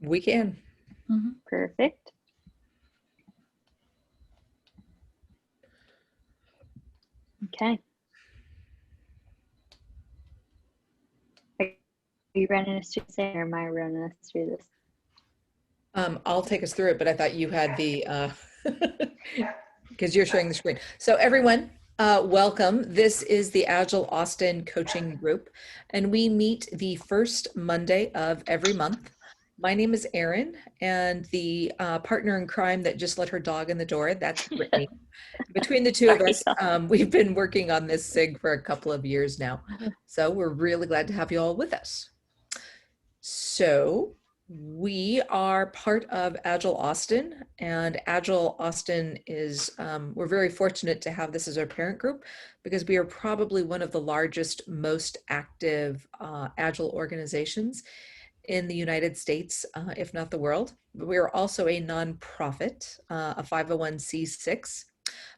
We can. Perfect. Okay. Are you running us through this, or am I running us through this? I'll take us through it, but I thought you had the, because you're sharing the screen. So everyone, welcome. This is the Agile Austin Coaching Group, and we meet the first Monday of every month. My name is Erin, and the partner in crime that just let her dog in the door, that's Brittany. Between the two of us, we've been working on this SIG for a couple of years now. So we're really glad to have you all with us. So we are part of Agile Austin, and Agile Austin is, we're very fortunate to have this as our parent group because we are probably one of the largest, most active Agile organizations in the United States, if not the world. We are also a nonprofit, a 501c6.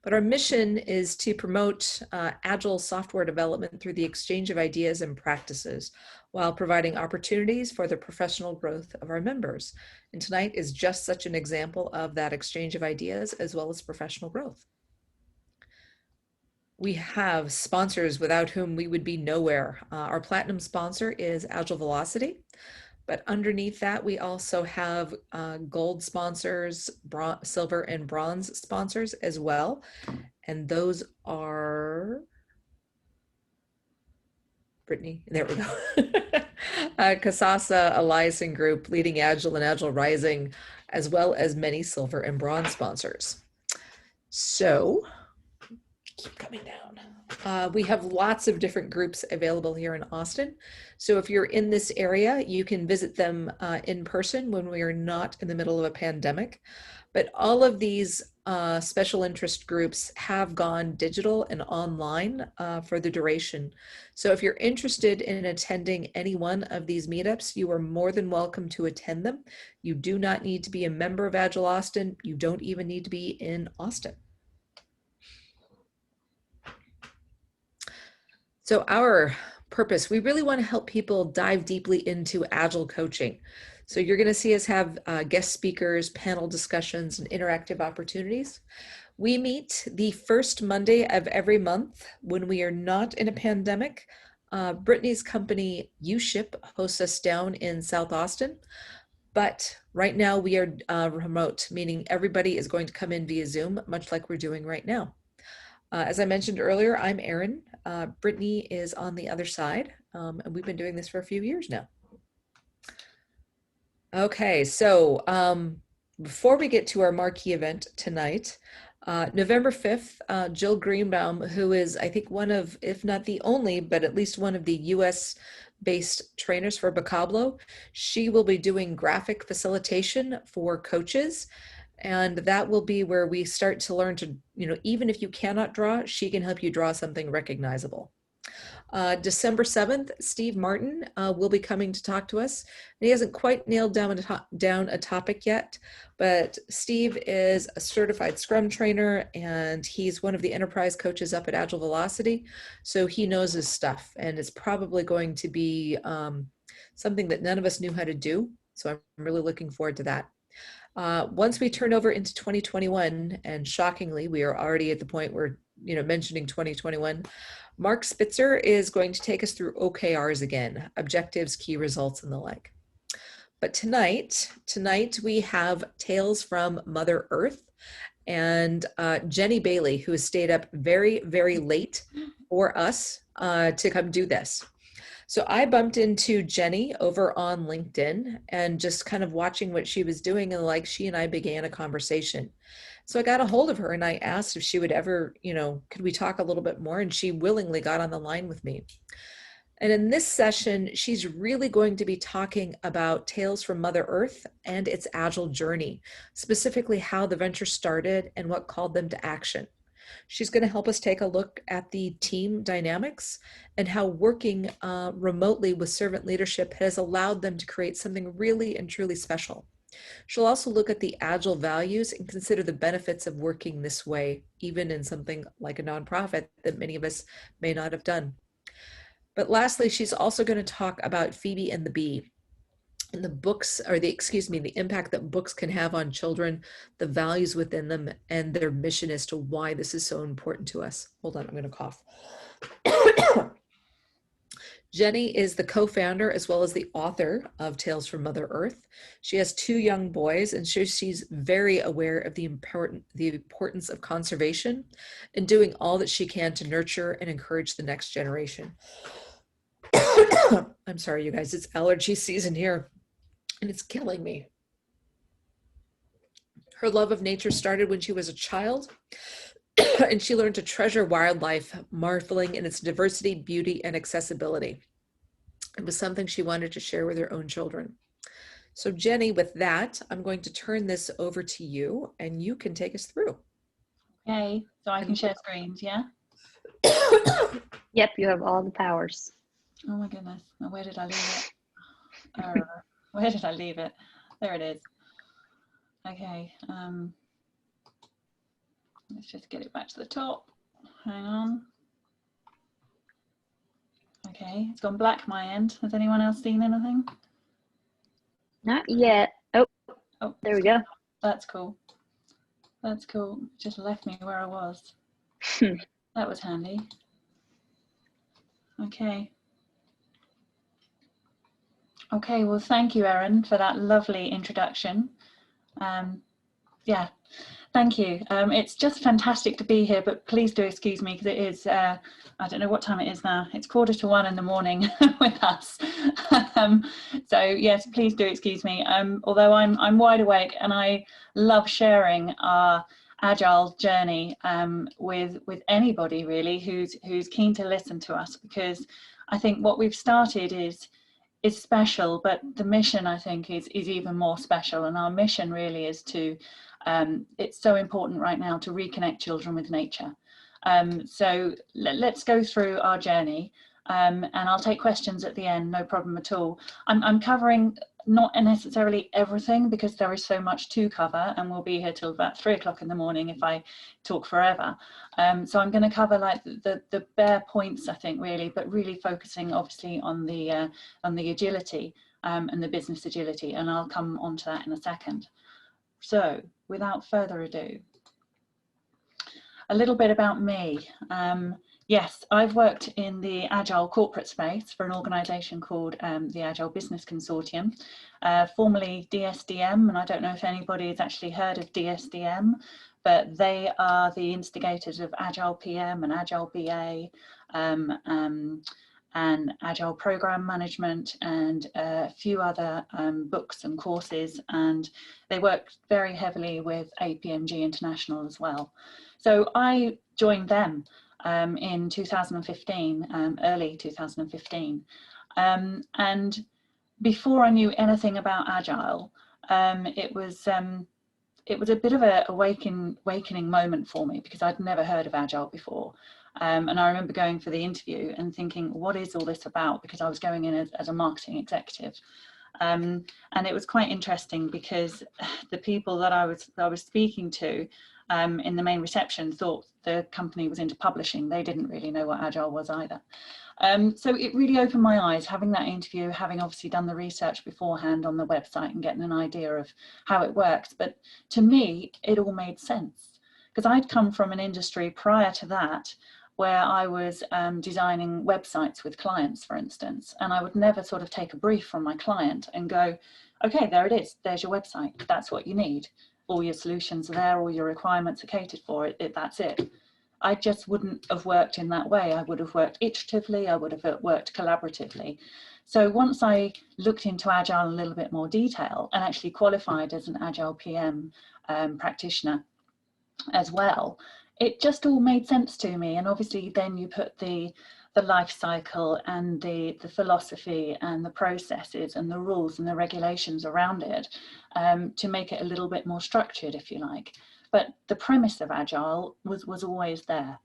But our mission is to promote Agile software development through the exchange of ideas and practices while providing opportunities for the professional growth of our members. And tonight is just such an example of that exchange of ideas as well as professional growth. We have sponsors without whom we would be nowhere. Our platinum sponsor is Agile Velocity. But underneath that, we also have gold sponsors, silver and bronze sponsors as well. And those are, Brittany, there we go. Kasasa, Eliason Group, Leading Agile and Agile Rising, as well as many silver and bronze sponsors. So, keep coming down. We have lots of different groups available here in Austin. So if you're in this area, you can visit them in person when we are not in the middle of a pandemic. But all of these special interest groups have gone digital and online for the duration. So if you're interested in attending any one of these meetups, you are more than welcome to attend them. You do not need to be a member of Agile Austin. You don't even need to be in Austin. So our purpose, we really want to help people dive deeply into Agile coaching. So you're going to see us have guest speakers, panel discussions, and interactive opportunities. We meet the first Monday of every month when we are not in a pandemic. Brittany's company, UShip, hosts us down in South Austin. But right now we are remote, meaning everybody is going to come in via Zoom, much like we're doing right now. As I mentioned earlier, I'm Erin. Brittany is on the other side, and we've been doing this for a few years now. Okay, so before we get to our marquee event tonight, November 5th, Jill Greenbaum, who is, I think, one of, if not the only, but at least one of the US-based trainers for Vocablo, she will be doing graphic facilitation for coaches. And that will be where we start to learn to, even if you cannot draw, she can help you draw something recognizable. December 7th, Steve Martin will be coming to talk to us. And he hasn't quite nailed down a topic yet, but Steve is a certified Scrum trainer, and he's one of the enterprise coaches up at Agile Velocity. So he knows his stuff, and it's probably going to be something that none of us knew how to do. So I'm really looking forward to that. Once we turn over into 2021, and shockingly, we are already at the point where, mentioning 2021, Mark Spitzer is going to take us through OKRs again, objectives, key results, and the like. But tonight we have Tales from Mother Earth, and Jenny Bailey, who has stayed up very, very late for us to come do this. So I bumped into Jenny over on LinkedIn and just kind of watching what she was doing, and she and I began a conversation. So I got a hold of her and I asked if she would ever, could we talk a little bit more? And she willingly got on the line with me. And in this session, she's really going to be talking about Tales from Mother Earth and its Agile journey, specifically how the venture started and what called them to action. She's going to help us take a look at the team dynamics and how working remotely with servant leadership has allowed them to create something really and truly special. She'll also look at the Agile values and consider the benefits of working this way, even in something like a nonprofit that many of us may not have done. But lastly, she's also going to talk about Phoebe and the Bee. and the books, or the, excuse me, the impact that books can have on children, the values within them, and their mission as to why this is so important to us. Hold on, I'm going to cough. Jenny is the co-founder as well as the author of Tales from Mother Earth. She has two young boys, and she's very aware of the importance of conservation and doing all that she can to nurture and encourage the next generation. I'm sorry, you guys, it's allergy season here, and it's killing me. Her love of nature started when she was a child, and she learned to treasure wildlife, marveling in its diversity, beauty, and accessibility. It was something she wanted to share with her own children. So Jenny, with that, I'm going to turn this over to you, and you can take us through. Okay, so I can share screens, yeah? Yep, you have all the powers. Oh my goodness, now where did I leave it? Where did I leave it? There it is. Okay, let's just get it back to the top. Hang on. Okay, it's gone black my end. Has anyone else seen anything? Not yet. Oh, there we go. That's cool. That's cool. Just left me where I was. That was handy. Okay. Okay, well, thank you, Erin, for that lovely introduction. Yeah, thank you. It's just fantastic to be here, but please do excuse me because it is, I don't know what time it is now. It's 1:45 in the morning with us. So yes, please do excuse me. Although I'm wide awake and I love sharing our Agile journey with anybody really who's keen to listen to us, because I think what we've started is special, but the mission I think is even more special. And our mission really is to, it's so important right now to reconnect children with nature. So let's go through our journey, and I'll take questions at the end, no problem at all. I'm covering not necessarily everything because there is so much to cover, and we'll be here till about 3 o'clock in the morning if I talk forever. So I'm going to cover like the bare points, I think, really, but really focusing obviously on the agility and the business agility, and I'll come on to that in a second. So without further ado, a little bit about me. Yes, I've worked in the Agile corporate space for an organisation called the Agile Business Consortium, formerly DSDM, and I don't know if anybody has actually heard of DSDM, but they are the instigators of Agile PM and Agile BA, and Agile Program Management, and a few other books and courses, and they work very heavily with APMG International as well. So I joined them in 2015, early 2015, and before I knew anything about Agile, it was a bit of a awakening moment for me, because I'd never heard of Agile before. And I remember going for the interview and thinking, what is all this about? Because I was going in as a marketing executive. And it was quite interesting because the people that I was speaking to in the main reception thought the company was into publishing. They didn't really know what Agile was either. So it really opened my eyes, having that interview, having obviously done the research beforehand on the website and getting an idea of how it works. But to me, it all made sense, because I'd come from an industry prior to that where I was designing websites with clients, for instance, and I would never sort of take a brief from my client and go, okay, there it is, there's your website, that's what you need. All your solutions are there, all your requirements are catered for, that's it. I just wouldn't have worked in that way. I would have worked iteratively, I would have worked collaboratively. So once I looked into Agile in a little bit more detail and actually qualified as an Agile PM practitioner as well, it just all made sense to me. And obviously then you put the life cycle and the philosophy and the processes and the rules and the regulations around it to make it a little bit more structured, if you like. But the premise of Agile was always there.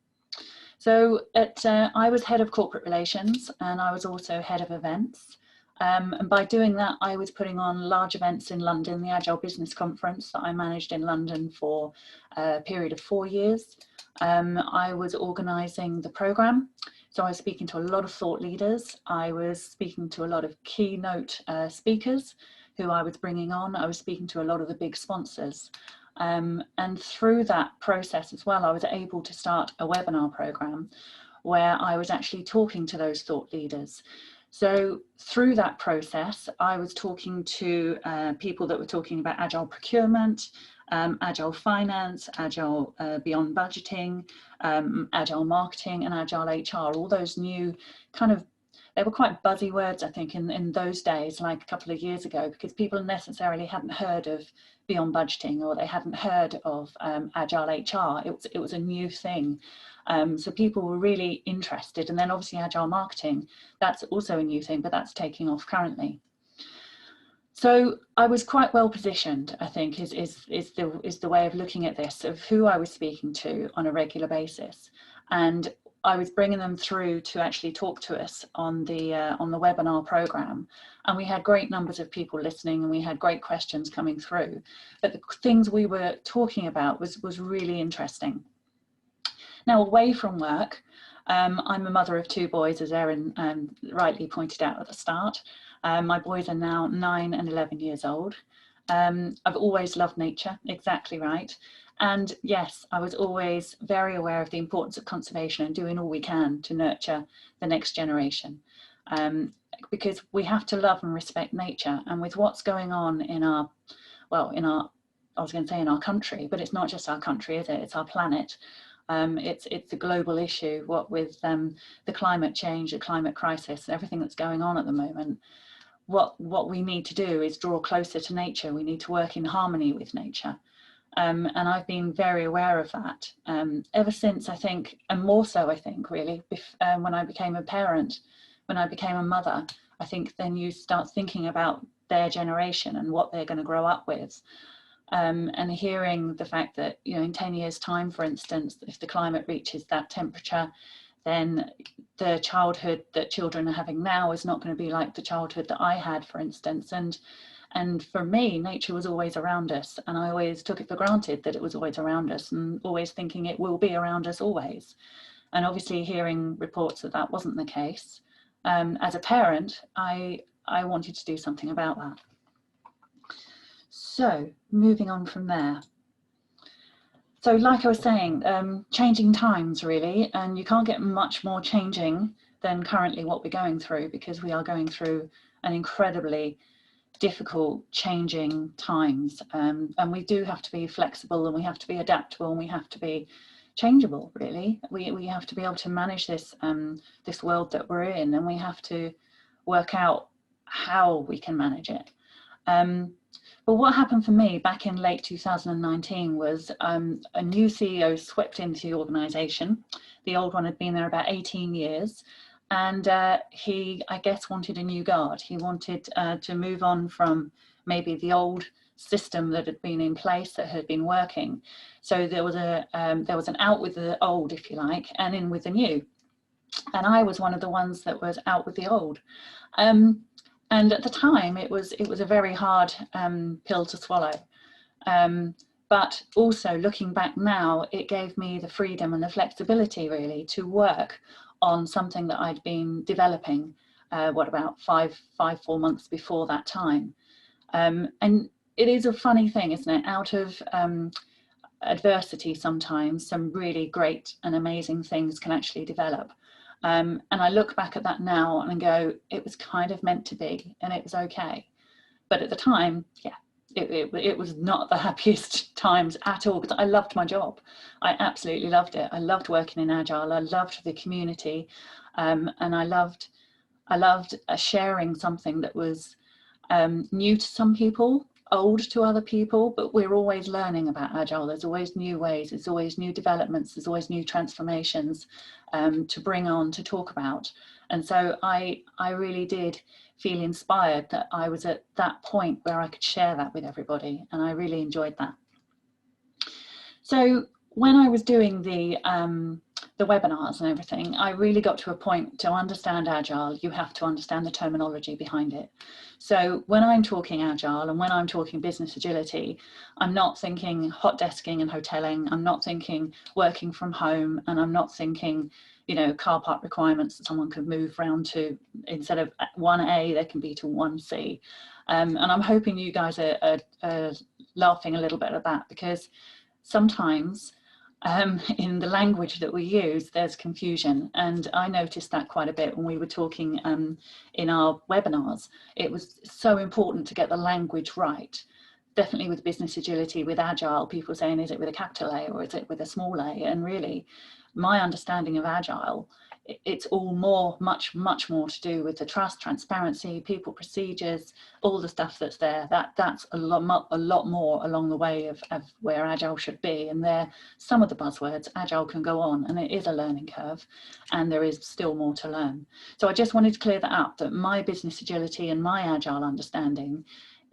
So I was head of corporate relations, and I was also head of events. And by doing that, I was putting on large events in London, the Agile Business Conference that I managed in London for a period of 4 years. I was organising the programme. So I was speaking to a lot of thought leaders. I was speaking to a lot of keynote speakers. who I was bringing on. I was speaking to a lot of the big sponsors. And through that process as well, I was able to start a webinar program where I was actually talking to those thought leaders. So through that process, I was talking to people that were talking about agile procurement, agile finance, agile beyond budgeting, agile marketing, and agile HR, all those new kind of, they were quite buzzy words, I think, in those days, like a couple of years ago, because people necessarily hadn't heard of beyond budgeting, or they hadn't heard of agile HR. It was a new thing. So people were really interested. And then obviously agile marketing, that's also a new thing, but that's taking off currently. So I was quite well positioned, I think, is the way of looking at this, of who I was speaking to on a regular basis. And I was bringing them through to actually talk to us on the webinar program. And we had great numbers of people listening, and we had great questions coming through. But the things we were talking about was really interesting. Now, away from work, I'm a mother of 2 boys, as Erin rightly pointed out at the start. My boys are now 9 and 11 years old. I've always loved nature, exactly right. And yes, I was always very aware of the importance of conservation and doing all we can to nurture the next generation. Because we have to love and respect nature. And with what's going on in our, I was going to say in our country, but it's not just our country, is it? It's our planet. It's a global issue, what with the climate change, the climate crisis, everything that's going on at the moment. What we need to do is draw closer to nature. We need to work in harmony with nature. And I've been very aware of that ever since, I think, and more so, I think, really, when I became a parent, when I became a mother. I think then you start thinking about their generation and what they're going to grow up with. And hearing the fact that, you know, in 10 years' time, for instance, if the climate reaches that temperature, then the childhood that children are having now is not going to be like the childhood that I had, for instance. And for me, nature was always around us, and I always took it for granted that it was always around us, and always thinking it will be around us always. And obviously hearing reports that that wasn't the case, as a parent, I wanted to do something about that. So moving on from there. So like I was saying, changing times really, and you can't get much more changing than currently what we're going through, because we are going through an incredibly difficult changing times, and we do have to be flexible, and we have to be adaptable, and we have to be changeable really. We have to be able to manage this this world that we're in, and we have to work out how we can manage it. But what happened for me back in late 2019 was a new CEO swept into the organisation. The old one had been there about 18 years. And he, I guess, wanted a new guard. He wanted to move on from maybe the old system that had been in place, that had been working. So there was an out with the old, if you like, and in with the new. And I was one of the ones that was out with the old. And at the time, it was a very hard pill to swallow. But also looking back now, it gave me the freedom and the flexibility really to work on something that I'd been developing, about 4 months before that time. And it is a funny thing, isn't it? Out of adversity, sometimes some really great and amazing things can actually develop. And I look back at that now and go, it was kind of meant to be, and it was okay. But at the time, yeah, it was not the happiest times at all, because I loved my job. I absolutely loved it. I loved working in Agile. I loved the community, and I loved sharing something that was new to some people, old to other people, but we're always learning about Agile. There's always new ways, there's always new developments, there's always new transformations to bring on, to talk about. And so I really did feel inspired that I was at that point where I could share that with everybody, and I really enjoyed that. So when I was doing the webinars and everything, I really got to a point, to understand Agile, you have to understand the terminology behind it. So when I'm talking Agile and when I'm talking business agility, I'm not thinking hot desking and hoteling, I'm not thinking working from home, and I'm not thinking, you know, car park requirements that someone could move around to, instead of 1A, they can be to 1C. And I'm hoping you guys are laughing a little bit at that, because sometimes in the language that we use, there's confusion. And I noticed that quite a bit when we were talking in our webinars. It was so important to get the language right. Definitely with business agility, with Agile, people saying, is it with a capital A or is it with a small a? And really, my understanding of Agile, it's all much more to do with the trust, transparency, people, procedures, all the stuff that's there. That's a lot more along the way of where Agile should be. And there, some of the buzzwords, Agile can go on, and it is a learning curve, and there is still more to learn. So I just wanted to clear that up, that my business agility and my Agile understanding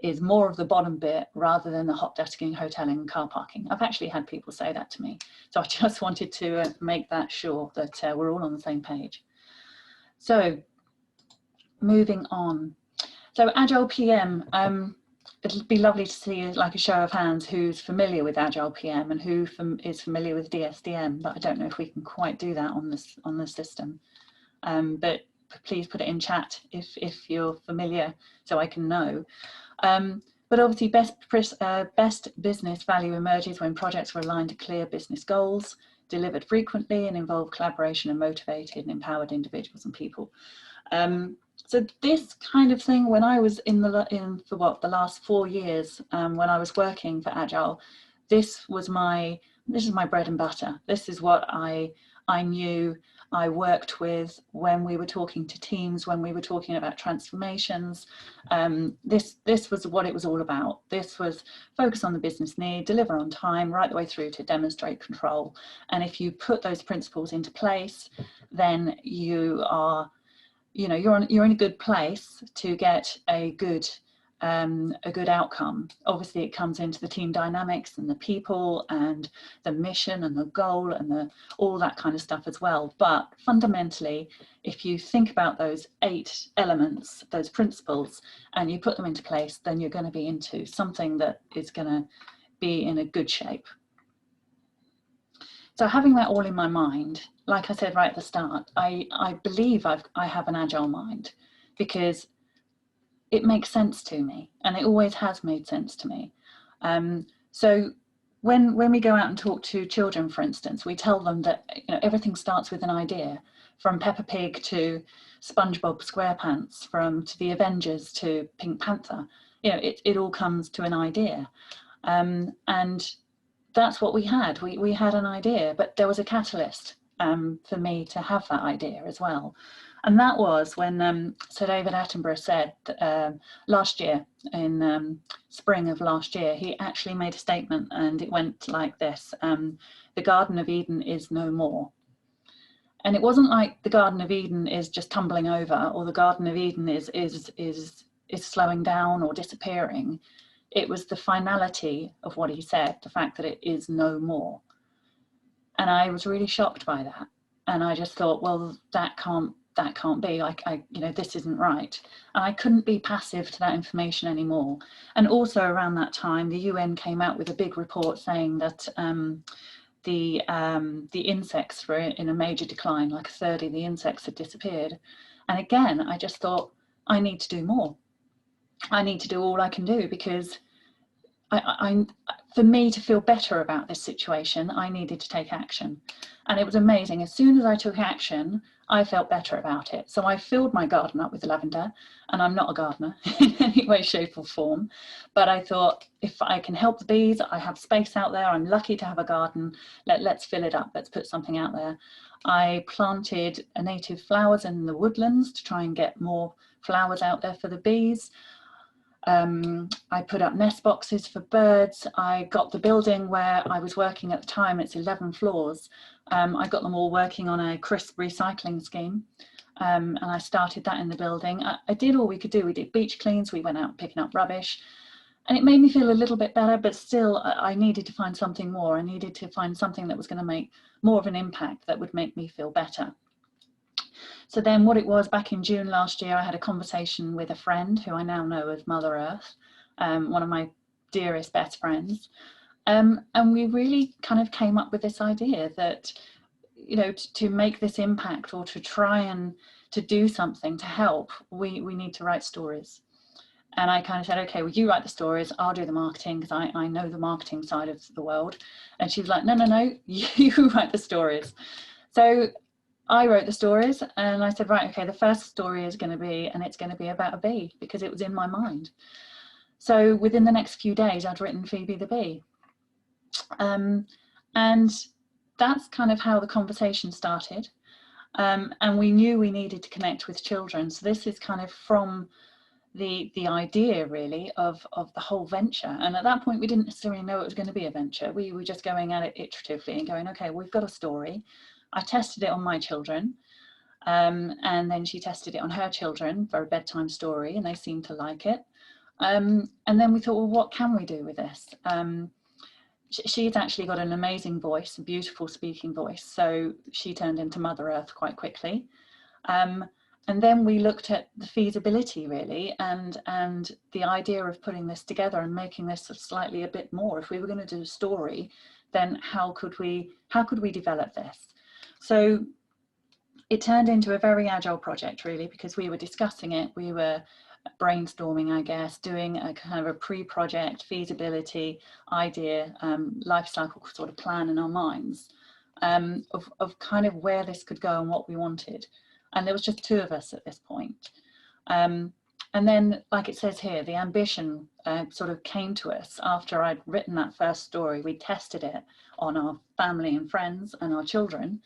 is more of the bottom bit rather than the hot desking, hoteling and car parking. I've actually had people say that to me. So I just wanted to make that sure that we're all on the same page. So moving on. So Agile PM, it'll be lovely to see like a show of hands who's familiar with Agile PM and who is familiar with DSDM, but I don't know if we can quite do that on the system. But please put it in chat if you're familiar, so I can know. But obviously best business value emerges when projects are aligned to clear business goals, delivered frequently, and involve collaboration and motivated and empowered individuals and people. So this kind of thing, when I was for the last 4 years, when I was working for Agile, this is my bread and butter. This is what I knew. I worked with when we were talking to teams, when we were talking about transformations. This was what it was all about. This was focus on the business need, deliver on time, right the way through to demonstrate control. And if you put those principles into place, then you are, you're in a good place to get a good outcome. Obviously, it comes into the team dynamics and the people and the mission and the goal and all that kind of stuff as well. But fundamentally, if you think about those 8 elements, those principles, and you put them into place, then you're going to be into something that is going to be in a good shape. So having that all in my mind, like I said right at the start, I believe I have an Agile mind, because it makes sense to me, and it always has made sense to me. So when we go out and talk to children, for instance, we tell them that everything starts with an idea, from Peppa Pig to SpongeBob SquarePants, to the Avengers to Pink Panther. It all comes to an idea, and that's what we had. We had an idea, but there was a catalyst for me to have that idea as well. And that was when Sir David Attenborough said last year, in spring of last year, he actually made a statement, and it went like this: the Garden of Eden is no more. And it wasn't like the Garden of Eden is just tumbling over, or the Garden of Eden is slowing down or disappearing. It was the finality of what he said, the fact that it is no more. And I was really shocked by that. And I just thought, well, that can't be. This isn't right. And I couldn't be passive to that information anymore. And also around that time, the UN came out with a big report saying that the insects were in a major decline, like 1/3 of the insects had disappeared. And again, I just thought, I need to do more. I need to do all I can do, because for me to feel better about this situation, I needed to take action. And it was amazing. As soon as I took action, I felt better about it. So I filled my garden up with lavender, and I'm not a gardener in any way, shape or form. But I thought, if I can help the bees, I have space out there. I'm lucky to have a garden. Let's fill it up. Let's put something out there. I planted native flowers in the woodlands to try and get more flowers out there for the bees. I put up nest boxes for birds. I got the building where I was working at the time, it's 11 floors. I got them all working on a crisp recycling scheme. And I started that in the building. I did all we could do. We did beach cleans, we went out picking up rubbish. And it made me feel a little bit better, but still I needed to find something more. I needed to find something that was going to make more of an impact, that would make me feel better. So then what it was, back in June last year, I had a conversation with a friend who I now know as Mother Earth, one of my dearest, best friends. And we really kind of came up with this idea that, to make this impact, or to try and to do something to help, we need to write stories. And I kind of said, okay, well, you write the stories, I'll do the marketing, because I know the marketing side of the world. And she was like, no, you write the stories. So I wrote the stories, and I said, right, okay, the first story is going to be, and it's going to be about a bee, because it was in my mind. So within the next few days, I'd written Phoebe the Bee. And that's kind of how the conversation started. And we knew we needed to connect with children. So this is kind of from the idea really of the whole venture. And at that point, we didn't necessarily know it was going to be a venture. We were just going at it iteratively and going, okay, we've got a story. I tested it on my children. And then she tested it on her children for a bedtime story, and they seemed to like it. And then we thought, well, what can we do with this? She's actually got an amazing voice, a beautiful speaking voice. So she turned into Mother Earth quite quickly. And then we looked at the feasibility really, and the idea of putting this together and making this slightly a bit more. If we were going to do a story, then how could we develop this? So it turned into a very agile project really, because we were discussing it, we were brainstorming, I guess, doing a kind of a pre-project feasibility idea, life cycle sort of plan in our minds, of kind of where this could go and what we wanted. And there was just two of us at this point. And then, like it says here, the ambition sort of came to us after I'd written that first story. We tested it on our family and friends and our children,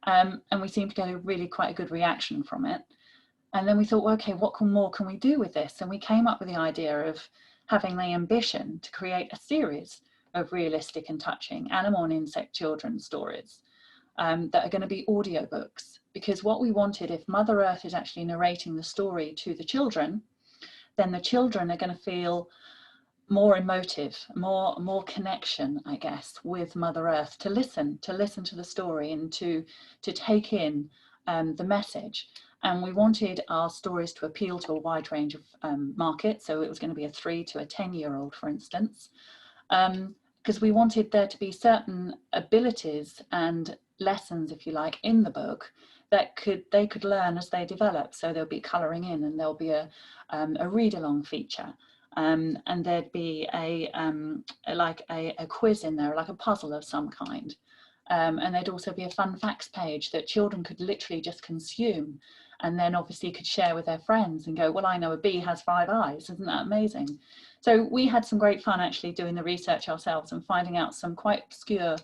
and we seemed to get a really quite a good reaction from it. And then we thought, well, okay, what more can we do with this? And we came up with the idea of having the ambition to create a series of realistic and touching animal and insect children's stories that are going to be audiobooks. Because what we wanted, if Mother Earth is actually narrating the story to the children, then the children are going to feel more emotive, more connection, I guess, with Mother Earth, to listen to the story and to take in the message. And we wanted our stories to appeal to a wide range of markets. So it was going to be a 3 to a 10-year-old, for instance, because we wanted there to be certain abilities and lessons, if you like, in the book that they could learn as they develop. So there'll be colouring in, and there'll be a read-along feature. And there'd be a quiz in there, like a puzzle of some kind. And there'd also be a fun facts page that children could literally just consume, and then obviously could share with their friends and go, well, I know a bee has 5 eyes. Isn't that amazing? So we had some great fun actually doing the research ourselves and finding out some quite obscure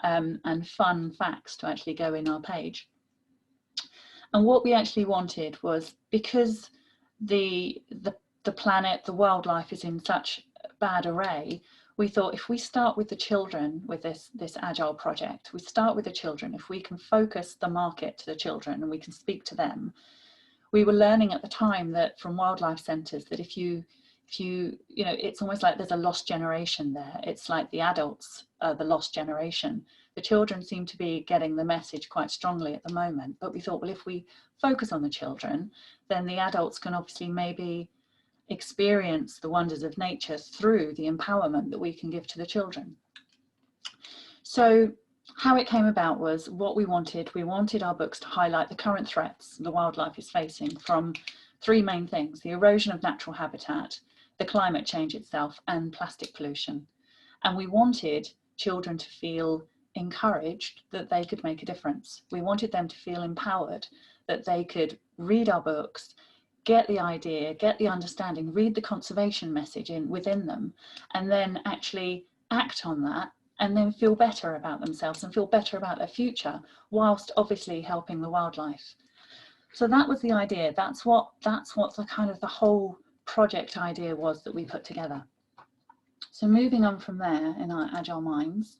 and fun facts to actually go in our page. And what we actually wanted was, because the planet, the wildlife is in such bad array, we thought if we start with the children with this Agile project, we start with the children, if we can focus the market to the children and we can speak to them. We were learning at the time that from wildlife centres that if you know, it's almost like there's a lost generation there. It's like the adults are the lost generation. The children seem to be getting the message quite strongly at the moment, but we thought, well, if we focus on the children, then the adults can obviously maybe experience the wonders of nature through the empowerment that we can give to the children. So how it came about was what we wanted our books to highlight the current threats the wildlife is facing from 3 main things: the erosion of natural habitat, the climate change itself, and plastic pollution. And we wanted children to feel encouraged that they could make a difference. We wanted them to feel empowered, that they could read our books, get the idea, get the understanding, read the conservation message within them, and then actually act on that, and then feel better about themselves and feel better about their future, whilst obviously helping the wildlife. So that was the idea. That's what the kind of the whole project idea was that we put together. So moving on from there in our Agile minds,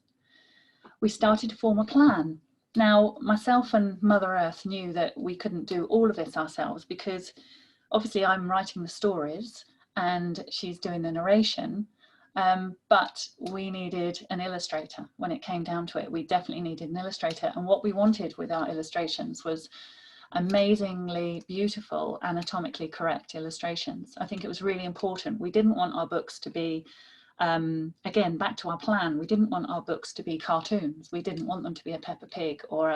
we started to form a plan. Now, myself and Mother Earth knew that we couldn't do all of this ourselves, because obviously I'm writing the stories and she's doing the narration, but we needed an illustrator. When it came down to it, we definitely needed an illustrator. And what we wanted with our illustrations was amazingly beautiful, anatomically correct illustrations. I think it was really important. We didn't want our books to be Again, back to our plan, we didn't want our books to be cartoons. We didn't want them to be a Peppa Pig or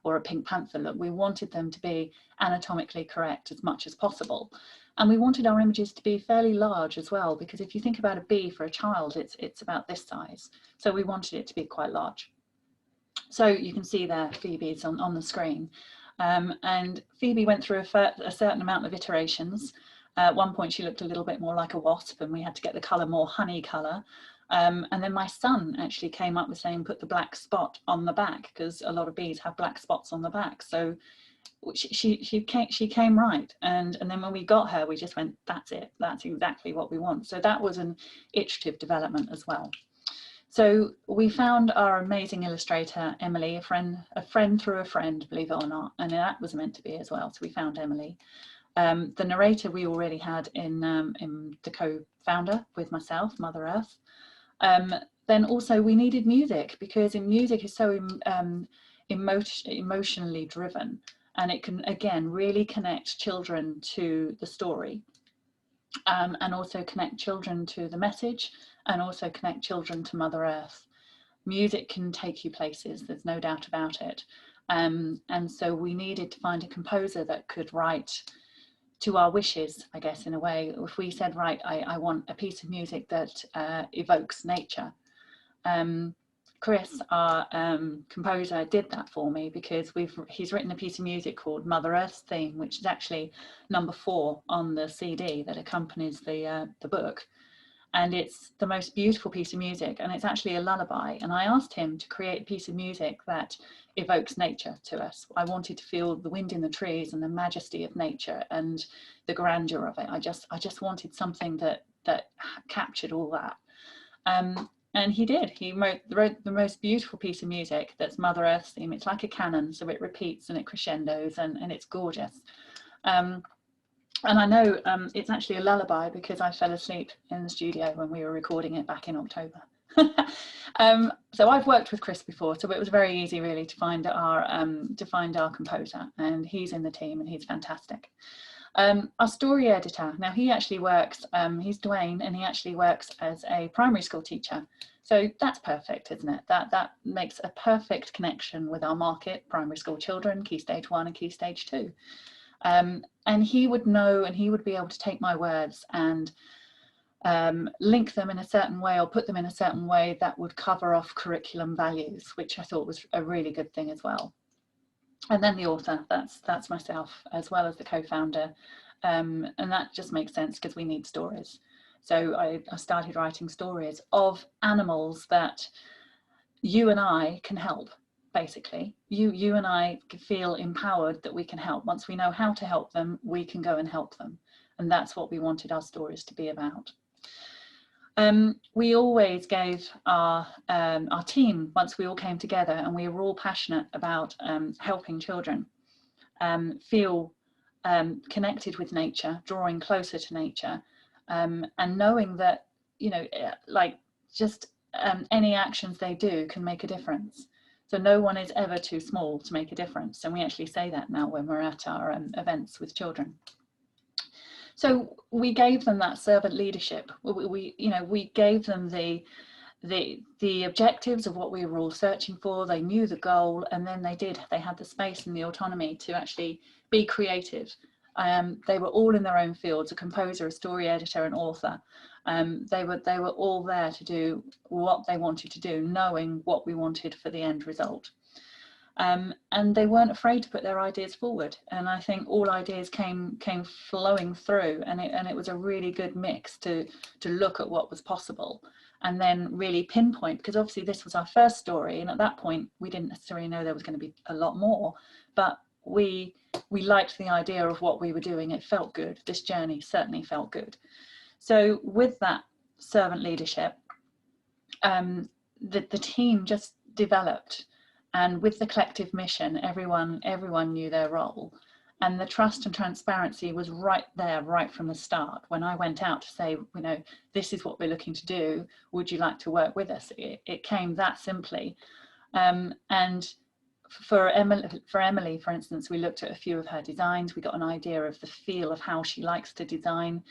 a Pink Panther look. We wanted them to be anatomically correct as much as possible. And we wanted our images to be fairly large as well, because if you think about a bee for a child, it's about this size. So we wanted it to be quite large. So you can see there Phoebe's on the screen. And Phoebe went through a certain amount of iterations. At one point she looked a little bit more like a wasp, and we had to get the colour more honey colour. And then my son actually came up with saying put the black spot on the back, because a lot of bees have black spots on the back. So she came right, and then when we got her, we just went, that's it, that's exactly what we want. So that was an iterative development as well. So we found our amazing illustrator, Emily, a friend through a friend, believe it or not, and that was meant to be as well. So we found Emily. The narrator we already had in the co-founder with myself, Mother Earth. Then also we needed music, because music is so emotionally driven, and it can, again, really connect children to the story, and also connect children to the message, and also connect children to Mother Earth. Music can take you places, there's no doubt about it. And so we needed to find a composer that could write to our wishes, I guess, in a way. If we said, right, I want a piece of music that evokes nature. Chris, our composer, did that for me, because he's written a piece of music called Mother Earth's Theme, which is actually number 4 on the CD that accompanies the book. And it's the most beautiful piece of music, and it's actually a lullaby. And I asked him to create a piece of music that evokes nature to us. I wanted to feel the wind in the trees and the majesty of nature and the grandeur of it. I just wanted something that captured all that. And he did. He wrote the most beautiful piece of music that's Mother Earth's Theme. It's like a canon, so it repeats and it crescendos, and it's gorgeous. And I know it's actually a lullaby, because I fell asleep in the studio when we were recording it back in October. So I've worked with Chris before, so it was very easy really to find our composer, and he's in the team and he's fantastic. Our story editor, now he actually works, he's Dwayne, and he actually works as a primary school teacher. So that's perfect, isn't it? That makes a perfect connection with our market, primary school children, Key Stage 1 and Key Stage 2. And he would know, and he would be able to take my words and link them in a certain way, or put them in a certain way that would cover off curriculum values, which I thought was a really good thing as well. And then the author, that's myself, as well as the co-founder, and that just makes sense because we need stories. So I started writing stories of animals that you and I can help. Basically, you and I feel empowered that we can help. Once we know how to help them, we can go and help them, and that's what we wanted our stories to be about. We always gave our team, once we all came together and we were all passionate about helping children feel connected with nature, drawing closer to nature, and knowing that, you know, like just any actions they do can make a difference. So no one is ever too small to make a difference. And we actually say that now when we're at our events with children. So we gave them that servant leadership. We gave them the objectives of what we were all searching for. They knew the goal, and then they had the space and the autonomy to actually be creative. They were all in their own fields, a composer, a story editor, an author. They were all there to do what they wanted to do, knowing what we wanted for the end result. And they weren't afraid to put their ideas forward. And I think all ideas came flowing through, and it was a really good mix to look at what was possible, and then really pinpoint, because obviously this was our first story, and at that point we didn't necessarily know there was going to be a lot more, but we liked the idea of what we were doing. It felt good. This journey certainly felt good. So with that servant leadership, the team just developed, and with the collective mission, everyone knew their role, and the trust and transparency was right there, right from the start. When I went out to say, you know, this is what we're looking to do, would you like to work with us? It came that simply. And for Emily, for instance, we looked at a few of her designs. We got an idea of the feel of how she likes to design.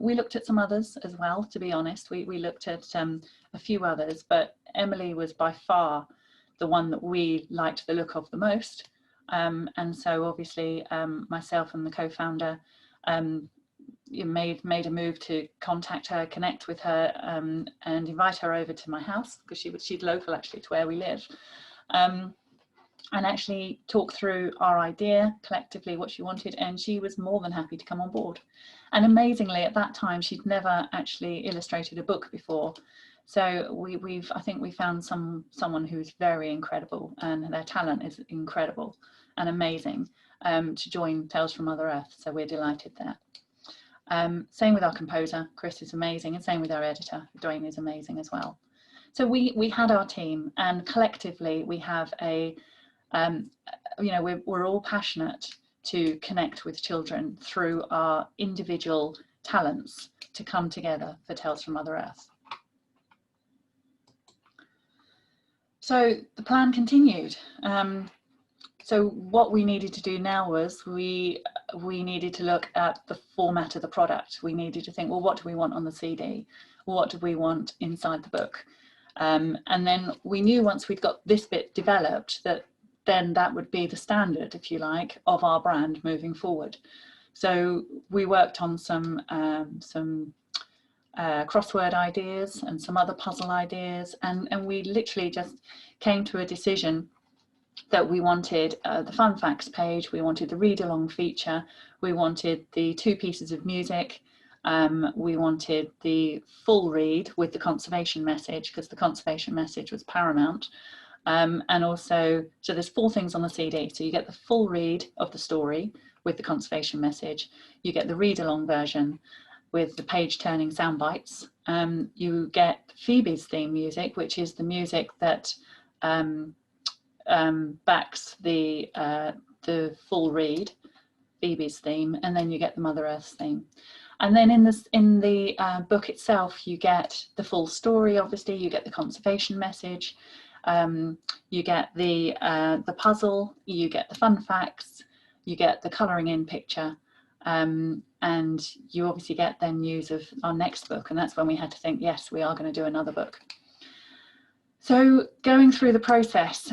We looked at some others as well, to be honest. We looked at a few others, but Emily was by far the one that we liked the look of the most. And so obviously myself and the co-founder made a move to contact her, connect with her, and invite her over to my house, because she's local actually to where we live, and actually talk through our idea collectively, what she wanted, and she was more than happy to come on board. And amazingly, at that time, she'd never actually illustrated a book before. So I think we found someone who's very incredible, and their talent is incredible and amazing, to join Tales from Mother Earth. So we're delighted there. Same with our composer, Chris is amazing, and same with our editor, Dwayne is amazing as well. So we had our team, and collectively we have a, we're all passionate to connect with children through our individual talents to come together for Tales from Mother Earth. So the plan continued. So what we needed to do now was we needed to look at the format of the product. We needed to think, well, what do we want on the CD? What do we want inside the book? And then we knew once we'd got this bit developed that then that would be the standard, if you like, of our brand moving forward. So we worked on some crossword ideas and some other puzzle ideas, and we literally just came to a decision that we wanted the fun facts page, we wanted the read along feature, we wanted the 2 pieces of music, we wanted the full read with the conservation message, because the conservation message was paramount, and also, so there's 4 things on the CD. So you get the full read of the story with the conservation message, you get the read along version with the page turning sound bites, you get Phoebe's theme music, which is the music that backs the full read, Phoebe's theme, and then you get the Mother Earth's theme. And then in the book itself, you get the full story. Obviously, you get the conservation message, you get the puzzle, you get the fun facts, you get the colouring in picture, and you obviously get then news of our next book. And that's when we had to think, yes, we are going to do another book. So going through the process,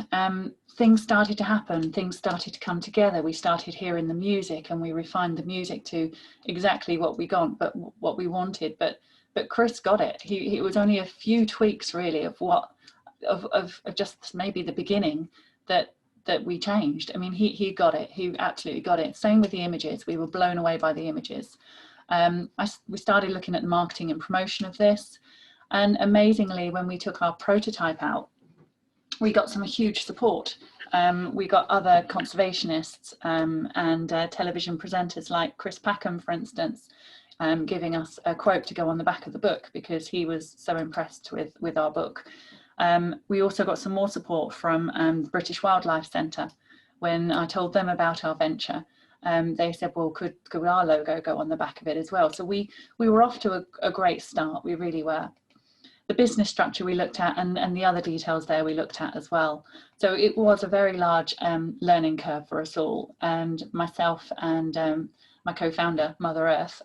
things started to happen, things started to come together. We started hearing the music, and we refined the music to exactly what we wanted. But Chris got it. It was only a few tweaks really of just maybe the beginning that we changed. I mean, he got it. He absolutely got it. Same with the images. We were blown away by the images. We started looking at the marketing and promotion of this. And amazingly, when we took our prototype out, we got some huge support. We got other conservationists and television presenters like Chris Packham, for instance, giving us a quote to go on the back of the book because he was so impressed with our book. We also got some more support from the British Wildlife Centre. When I told them about our venture, they said, well, could our logo go on the back of it as well? So we were off to a great start, we really were. The business structure we looked at, and the other details there we looked at as well. So it was a very large learning curve for us all, and myself and my co-founder, Mother Earth,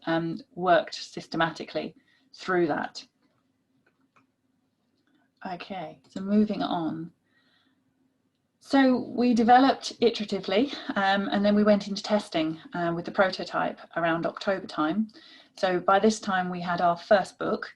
worked systematically through that. Okay, so moving on. So we developed iteratively, and then we went into testing with the prototype around October time. So by this time we had our first book.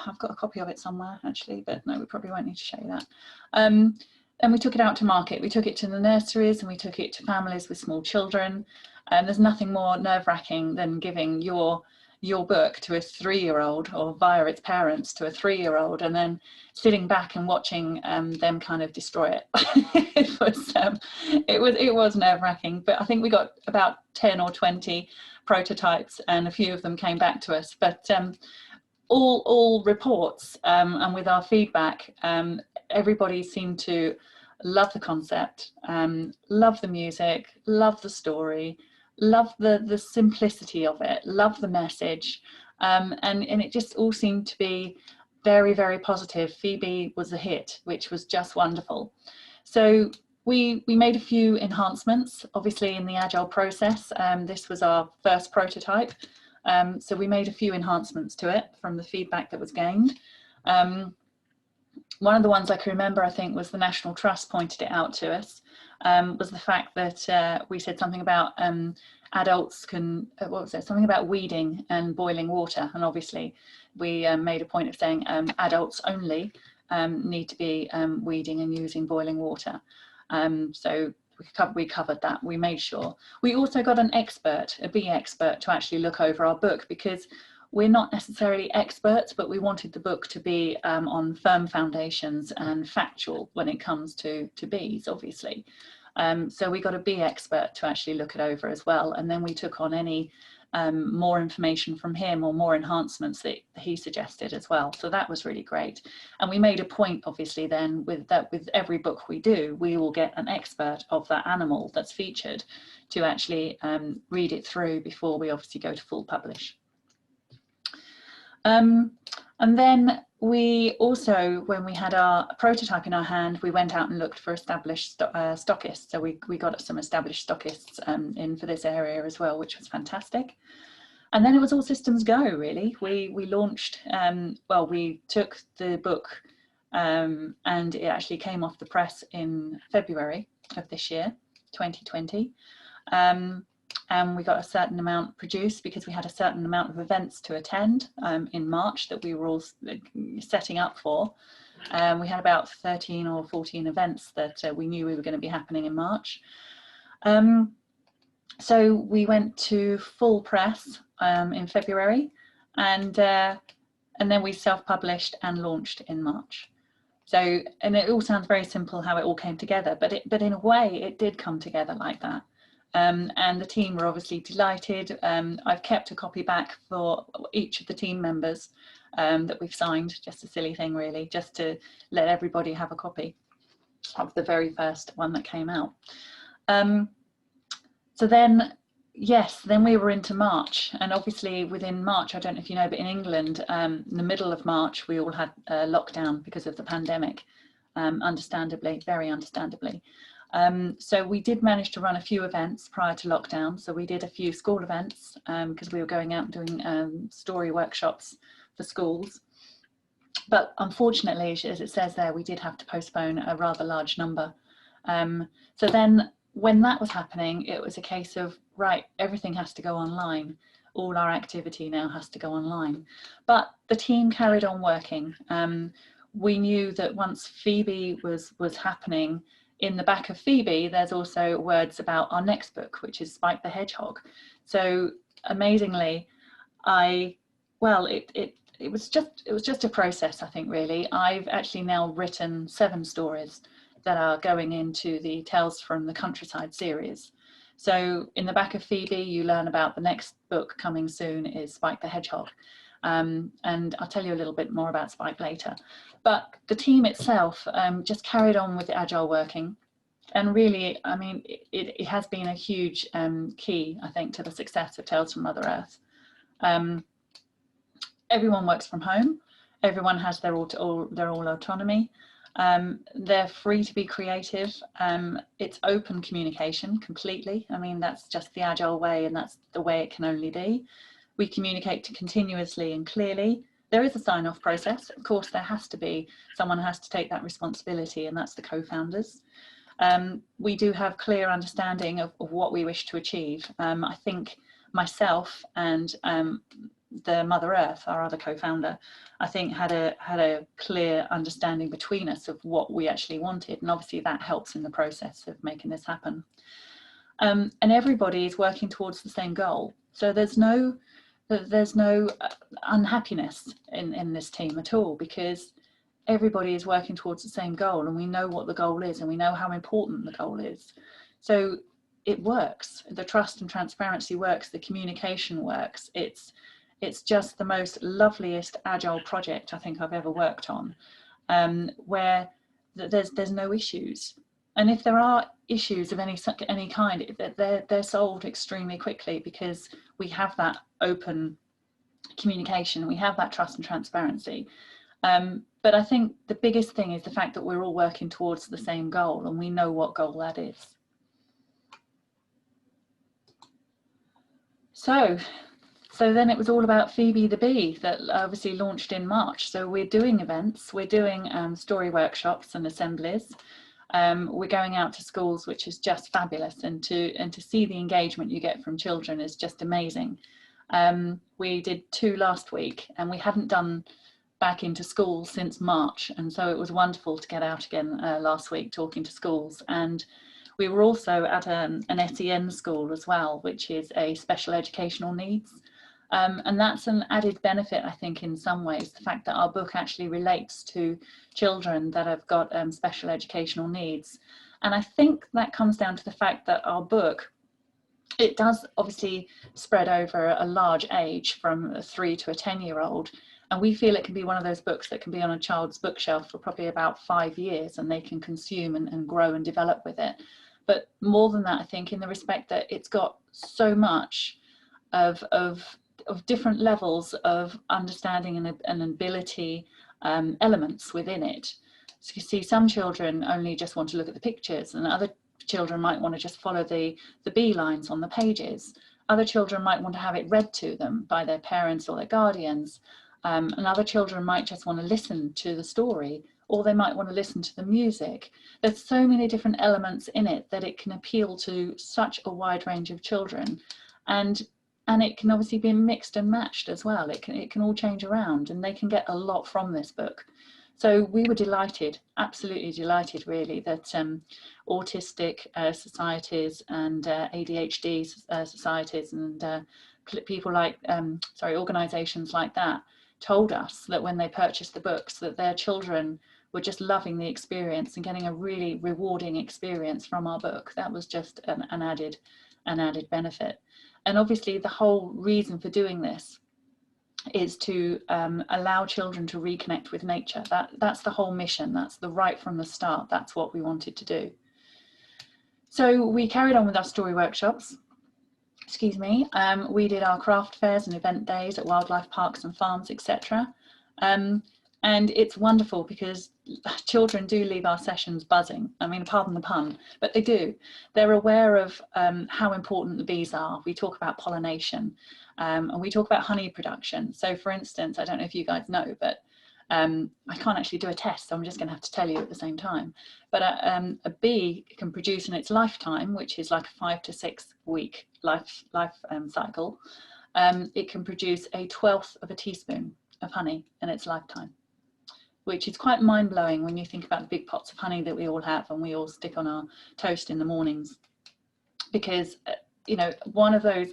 I've got a copy of it somewhere actually, but no, we probably won't need to show you that. And we took it out to market. We took it to the nurseries and we took it to families with small children. And there's nothing more nerve-wracking than giving your book to a 3-year-old, or via its parents to a 3-year-old, and then sitting back and watching them kind of destroy it. it was nerve-wracking, but I think we got about 10 or 20 prototypes, and a few of them came back to us. But all reports and with our feedback, everybody seemed to love the concept, love the music, love the story, love the simplicity of it, love the message, and it just all seemed to be very, very positive. Phoebe was a hit, which was just wonderful. So we made a few enhancements, obviously in the Agile process. This was our first prototype. So we made a few enhancements to it from the feedback that was gained. One of the ones I can remember, I think, was the National Trust pointed it out to us, was the fact that we said something about adults can, what was it, something about weeding and boiling water. And obviously we made a point of saying adults only need to be weeding and using boiling water. So we covered that, we made sure. We also got an expert, a bee expert, to actually look over our book, because we're not necessarily experts, but we wanted the book to be on firm foundations and factual when it comes to bees, obviously. So we got a bee expert to actually look it over as well. And then we took on any more information from him or more enhancements that he suggested as well. So that was really great. And we made a point, obviously, then with every book we do, we will get an expert of that animal that's featured to actually read it through before we obviously go to full publish. And then we also, when we had our prototype in our hand, we went out and looked for established stockists. So we got some established stockists in for this area as well, which was fantastic. And then it was all systems go, really. We launched, well, we took the book and it actually came off the press in February of this year, 2020. And we got a certain amount produced because we had a certain amount of events to attend in March that we were all setting up for. We had about 13 or 14 events that we knew we were going to be happening in March. So we went to full press in February, and then we self-published and launched in March. So, and it all sounds very simple how it all came together, but in a way it did come together like that. And the team were obviously delighted. I've kept a copy back for each of the team members that we've signed, just a silly thing really, just to let everybody have a copy of the very first one that came out. So then, yes, then we were into March, and obviously within March, I don't know if you know, but in England, in the middle of March, we all had a lockdown because of the pandemic, understandably, very understandably. So we did manage to run a few events prior to lockdown. So we did a few school events because we were going out and doing story workshops for schools. But unfortunately, as it says there, we did have to postpone a rather large number. So then when that was happening, it was a case of, right, everything has to go online. All our activity now has to go online. But the team carried on working. We knew that once Phoebe was happening, in the back of Phoebe, there's also words about our next book, which is Spike the Hedgehog. So amazingly, it was just a process, I think, really. I've actually now written 7 stories that are going into the Tales from the Countryside series. So in the back of Phoebe, you learn about the next book coming soon is Spike the Hedgehog. And I'll tell you a little bit more about Spike later. But the team itself just carried on with the agile working. And really, I mean, it has been a huge key, I think, to the success of Tales from Mother Earth. Everyone works from home. Everyone has their all autonomy. They're free to be creative. It's open communication completely. I mean, that's just the agile way, and that's the way it can only be. We communicate continuously and clearly. There is a sign-off process. Of course, there has to be. Someone has to take that responsibility, and that's the co-founders. We do have clear understanding of what we wish to achieve. I think myself and the Mother Earth, our other co-founder, I think had a clear understanding between us of what we actually wanted, and obviously that helps in the process of making this happen. And everybody is working towards the same goal. So there's no unhappiness in this team at all, because everybody is working towards the same goal, and we know what the goal is, and we know how important the goal is. So it works. The trust and transparency works. The communication works. It's just the most loveliest agile project I think I've ever worked on, where there's no issues. And if there are issues of any kind, they're solved extremely quickly, because we have that open communication, we have that trust and transparency. But I think the biggest thing is the fact that we're all working towards the same goal, and we know what goal that is. So so then it was all about Phoebe the Bee that obviously launched in March. So we're doing events, we're doing story workshops and assemblies. We're going out to schools, which is just fabulous, and to see the engagement you get from children is just amazing. We did 2 last week, and we hadn't done back into schools since March, and so it was wonderful to get out again last week talking to schools. And we were also at an SEN school as well, which is a special educational needs. And that's an added benefit, I think, in some ways, the fact that our book actually relates to children that have got special educational needs. And I think that comes down to the fact that our book, it does obviously spread over a large age from a 3 to a 10-year-old. And we feel it can be one of those books that can be on a child's bookshelf for probably about 5 years, and they can consume and grow and develop with it. But more than that, I think, in the respect that it's got so much of different levels of understanding and ability elements within it. So you see some children only just want to look at the pictures, and other children might want to just follow the B lines on the pages. Other children might want to have it read to them by their parents or their guardians. And other children might just want to listen to the story, or they might want to listen to the music. There's so many different elements in it that it can appeal to such a wide range of children. And it can obviously be mixed and matched as well. It can all change around, and they can get a lot from this book. So we were delighted, absolutely delighted really, that autistic societies and ADHD societies and people like, organisations like that told us that when they purchased the books that their children were just loving the experience and getting a really rewarding experience from our book. That was just an added benefit. And obviously the whole reason for doing this is to allow children to reconnect with nature. That's the whole mission. That's the right from the start. That's what we wanted to do. So we carried on with our story workshops. Excuse me. We did our craft fairs and event days at wildlife parks and farms, etc. And it's wonderful because children do leave our sessions buzzing. I mean, pardon the pun, but they do. They're aware of how important the bees are. We talk about pollination and we talk about honey production. So for instance, I don't know if you guys know, but I can't actually do a test, so I'm just going to have to tell you at the same time. But a bee can produce in its lifetime, which is like a 5 to 6 week life cycle, it can produce a 1/12 of a teaspoon of honey in its lifetime, which is quite mind-blowing when you think about the big pots of honey that we all have and we all stick on our toast in the mornings. Because you know, one of those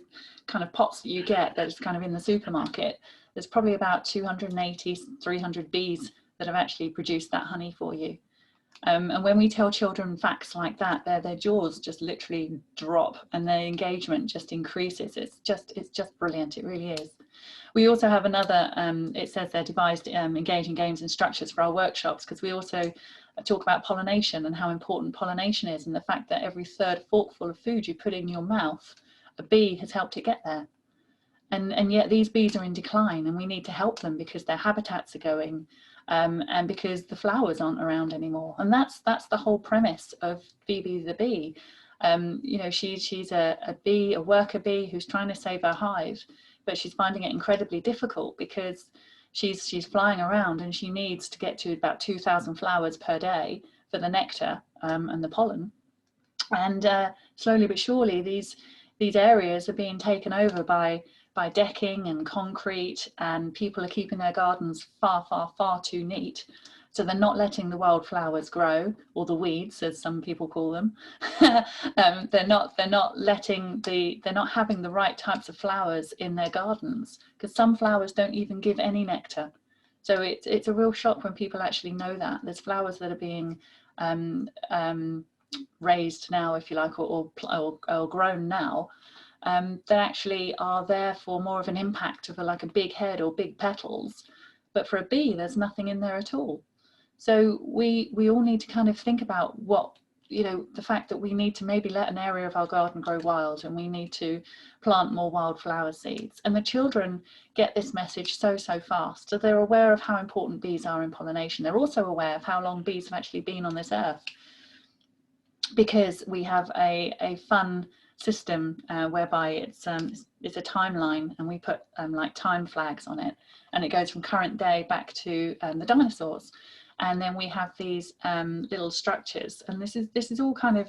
kind of pots that you get that's kind of in the supermarket, there's probably about 280, 300 bees that have actually produced that honey for you. And when we tell children facts like that, their jaws just literally drop and their engagement just increases. It's just brilliant. It really is. We also have another, it says they're devised engaging games and structures for our workshops, because we also talk about pollination and how important pollination is, and the fact that every 3rd forkful of food you put in your mouth, a bee has helped it get there. And yet these bees are in decline, and we need to help them because their habitats are going, and because the flowers aren't around anymore. And that's the whole premise of Phoebe the Bee. You know, she's a bee, a worker bee who's trying to save her hive, but she's finding it incredibly difficult because she's flying around and she needs to get to about 2,000 flowers per day for the nectar and the pollen. And slowly but surely these areas are being taken over by decking and concrete, and people are keeping their gardens far too neat. So they're not letting the wildflowers grow, or the weeds, as some people call them. They're not having the right types of flowers in their gardens, because some flowers don't even give any nectar. So it's a real shock when people actually know that. There's flowers that are being raised now, if you like, or grown now, that actually are there for more of an impact of like a big head or big petals, but for a bee there's nothing in there at all. So we all need to kind of think about what, you know, the fact that we need to maybe let an area of our garden grow wild, and we need to plant more wildflower seeds. And the children get this message so fast, so they're aware of how important bees are in pollination. They're also aware of how long bees have actually been on this earth, because we have a fun system whereby it's a timeline, and we put like time flags on it, and it goes from current day back to the dinosaurs. And then we have these little structures, and this is all kind of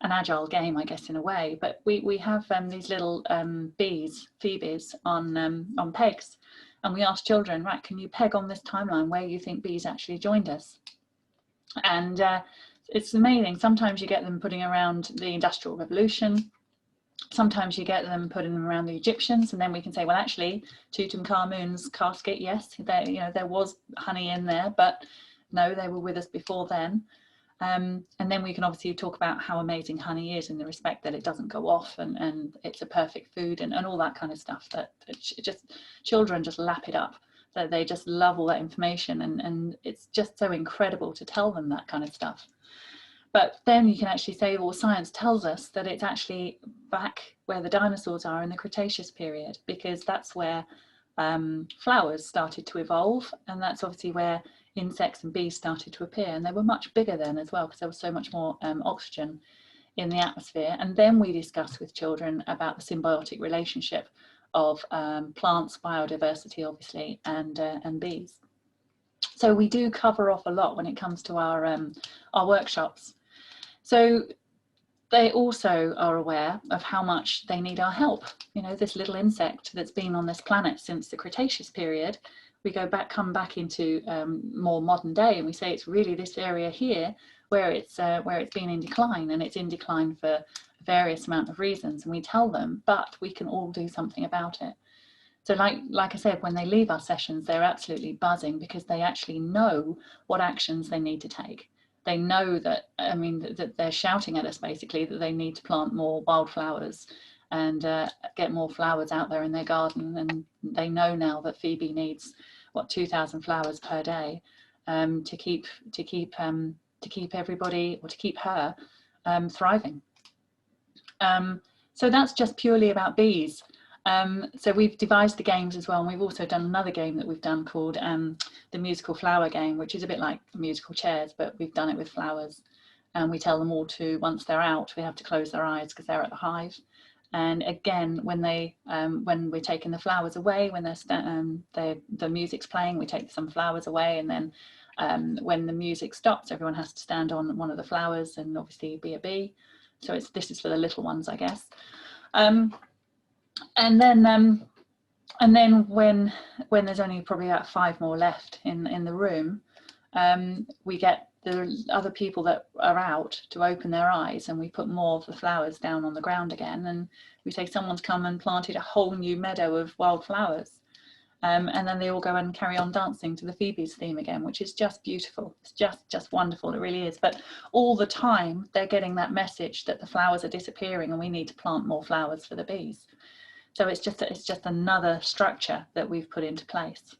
an agile game, I guess, in a way. But we have these little bees, phoebes, on pegs, and we ask children, right, can you peg on this timeline where you think bees actually joined us? And it's amazing. Sometimes you get them putting around the Industrial Revolution. Sometimes you get them putting them around the Egyptians, and then we can say, well, actually, Tutankhamun's casket, yes, there was honey in there, but no, they were with us before then. And then we can obviously talk about how amazing honey is in the respect that it doesn't go off, and it's a perfect food, and all that kind of stuff. That just children just lap it up. That they just love all that information, and it's just so incredible to tell them that kind of stuff. But then you can actually say, well, science tells us that it's actually back where the dinosaurs are in the Cretaceous period, because that's where flowers started to evolve, and that's obviously where insects and bees started to appear, and they were much bigger then as well, because there was so much more oxygen in the atmosphere. And then we discuss with children about the symbiotic relationship of plants, biodiversity, obviously, and bees. So we do cover off a lot when it comes to our workshops. So they also are aware of how much they need our help. You know, this little insect that's been on this planet since the Cretaceous period, we come back into more modern day, and we say it's really this area here where it's been in decline, and it's in decline for various amount of reasons, and we tell them, but we can all do something about it. So like I said, when they leave our sessions, they're absolutely buzzing, because they actually know what actions they need to take. They know that, I mean, that they're shouting at us basically that they need to plant more wildflowers and get more flowers out there in their garden. And they know now that Phoebe needs, what, 2,000 flowers per day to keep everybody, or to keep her thriving. So that's just purely about bees. So we've devised the games as well, and we've also done another game that we've done called the musical flower game, which is a bit like musical chairs, but we've done it with flowers. And we tell them all to, once they're out, we have to close their eyes because they're at the hive. And again, when we're taking the flowers away, when the music's playing, we take some flowers away, and then when the music stops, everyone has to stand on one of the flowers and obviously be a bee. So this is for the little ones, I guess. And then when there's only probably about 5 more left in the room, we get the other people that are out to open their eyes, and we put more of the flowers down on the ground again, and we say someone's come and planted a whole new meadow of wildflowers. And then they all go and carry on dancing to the Phoebe's theme again, which is just beautiful. It's just wonderful, it really is. But all the time they're getting that message that the flowers are disappearing and we need to plant more flowers for the bees. So it's just another structure that we've put into place.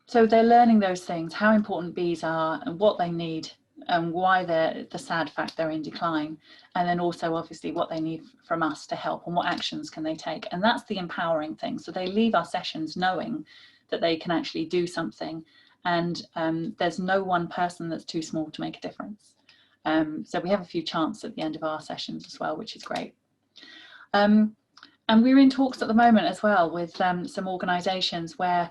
So they're learning those things, how important bees are and what they need, and why they're the sad fact they're in decline, and then also obviously what they need from us to help and what actions can they take. And that's the empowering thing. So they leave our sessions knowing that they can actually do something, and there's no one person that's too small to make a difference. So we have a few chants at the end of our sessions as well, which is great. And we're in talks at the moment as well with some organisations where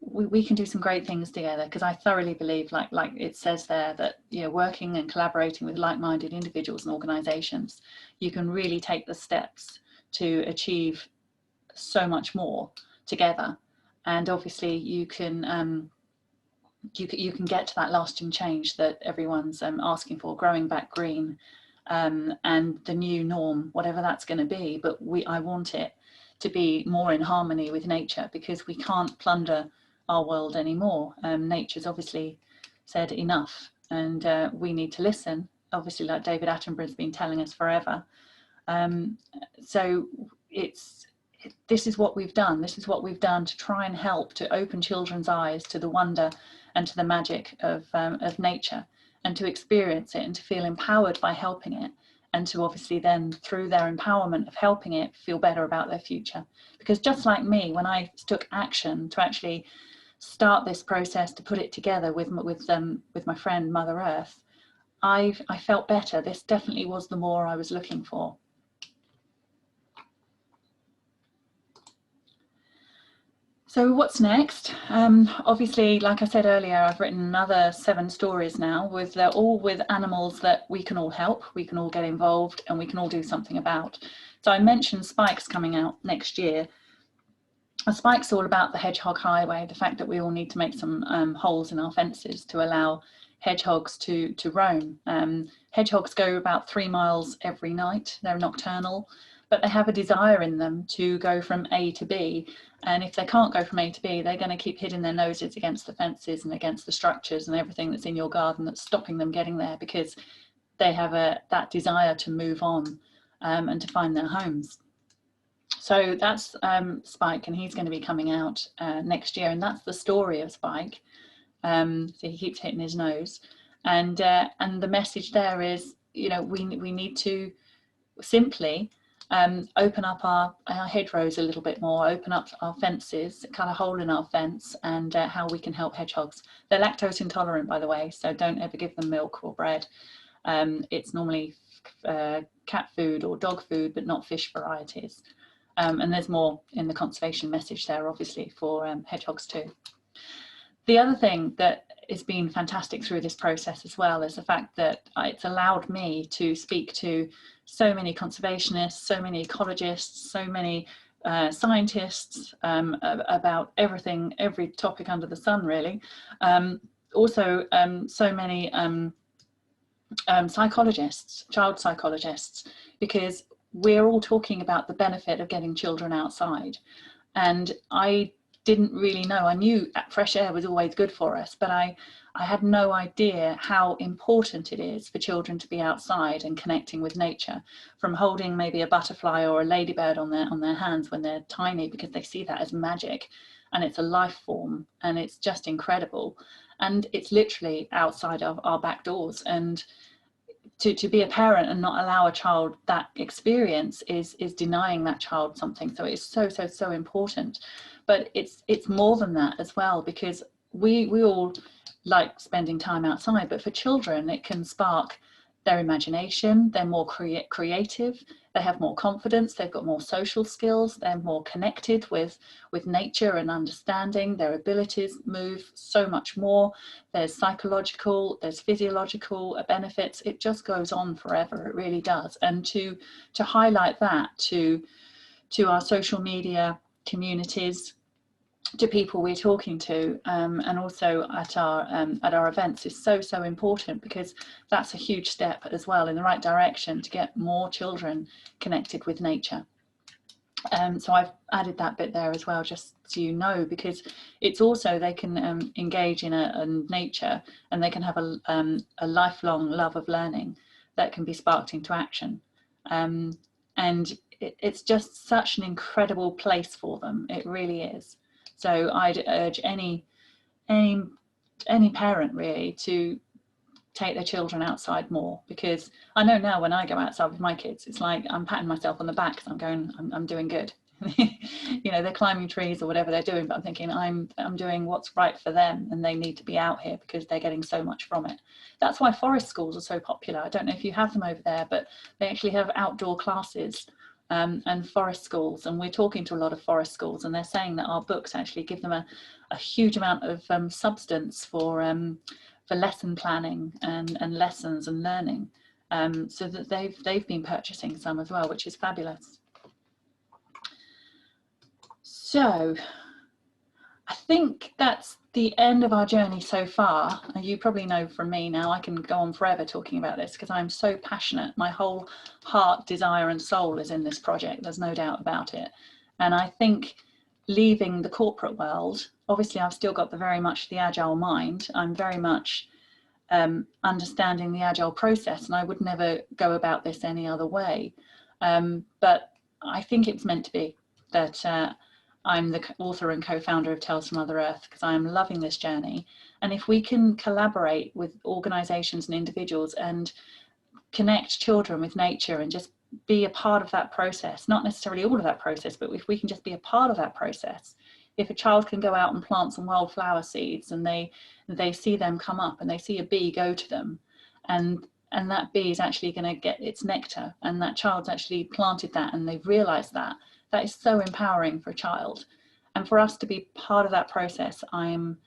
we can do some great things together, because I thoroughly believe, like it says there, that working and collaborating with like-minded individuals and organisations, you can really take the steps to achieve so much more together. And obviously you can get to that lasting change that everyone's asking for, growing back green, and the new norm, whatever that's going to be. But I want it to be more in harmony with nature, because we can't plunder our world anymore. Nature's obviously said enough, and we need to listen, obviously, like David Attenborough's been telling us forever. So this is what we've done. This is what we've done to try and help to open children's eyes to the wonder and to the magic of nature, and to experience it and to feel empowered by helping it. And to obviously then, through their empowerment of helping it, feel better about their future. Because just like me, when I took action to actually start this process, to put it together with my friend Mother Earth, I felt better. This definitely was the more I was looking for. So what's next? Obviously, like I said earlier, I've written another 7 stories now, they're all with animals that we can all help, we can all get involved, and we can all do something about. So I mentioned Spike's coming out next year. Spike's all about the hedgehog highway, the fact that we all need to make some holes in our fences to allow hedgehogs to roam. Hedgehogs go about 3 miles every night. They're nocturnal, but they have a desire in them to go from A to B. And if they can't go from A to B, they're going to keep hitting their noses against the fences and against the structures and everything that's in your garden that's stopping them getting there, because they have that desire to move on and to find their homes. So that's Spike, and he's going to be coming out next year, and that's the story of Spike. So he keeps hitting his nose, and the message there is, you know, we need to simply open up our hedgerows a little bit more, open up our fences, cut a hole in our fence, and how we can help hedgehogs. They're lactose intolerant, by the way, so don't ever give them milk or bread. It's normally cat food or dog food, but not fish varieties. And there's more in the conservation message there, obviously, for hedgehogs too. The other thing that has been fantastic through this process as well is the fact that it's allowed me to speak to so many conservationists, so many ecologists, so many scientists about everything, every topic under the sun, really. Also, so many psychologists, child psychologists, because we're all talking about the benefit of getting children outside. And I didn't really know. I knew fresh air was always good for us, but I had no idea how important it is for children to be outside and connecting with nature, from holding maybe a butterfly or a ladybird on their hands when they're tiny, because they see that as magic, and it's a life form, and it's just incredible. And it's literally outside of our back doors. And to be a parent and not allow a child that experience is denying that child something. So it's so important. But it's more than that as well, because we all like spending time outside, but for children it can spark their imagination. They're more creative, they have more confidence, they've got more social skills, they're more connected with nature and understanding. Their abilities move so much more. There's psychological, there's physiological benefits. It just goes on forever, it really does. And to highlight that to our social media communities, to people we're talking to, and also at our events, is so important, because that's a huge step as well in the right direction to get more children connected with nature. So I've added that bit there as well, just so you know, because it's also, they can engage in a nature, and they can have a lifelong love of learning that can be sparked into action. And it's just such an incredible place for them. It really is. So I'd urge any parent really to take their children outside more, because I know now when I go outside with my kids, it's like I'm patting myself on the back because I'm doing good. You know, they're climbing trees or whatever they're doing, but I'm thinking I'm doing what's right for them, and they need to be out here because they're getting so much from it. That's why forest schools are so popular. I don't know if you have them over there, but they actually have outdoor classes and forest schools, and we're talking to a lot of forest schools, and they're saying that our books actually give them a huge amount of substance for lesson planning and lessons and learning, so that they've been purchasing some as well, which is fabulous. So I think that's the end of our journey so far. You probably know from me now, I can go on forever talking about this because I'm so passionate. My whole heart, desire and soul is in this project. There's no doubt about it. And I think leaving the corporate world, obviously I've still got very much the Agile mind. I'm very much understanding the Agile process, and I would never go about this any other way. But I think it's meant to be that I'm the author and co-founder of Tales from Mother Earth, because I'm loving this journey. And if we can collaborate with organizations and individuals and connect children with nature and just be a part of that process, not necessarily all of that process, but if we can just be a part of that process. If a child can go out and plant some wildflower seeds, and they see them come up, and they see a bee go to them, and and that bee is actually going to get its nectar, and that child's actually planted that and they've realized that. That is so empowering for a child. And for us to be part of that process, I'm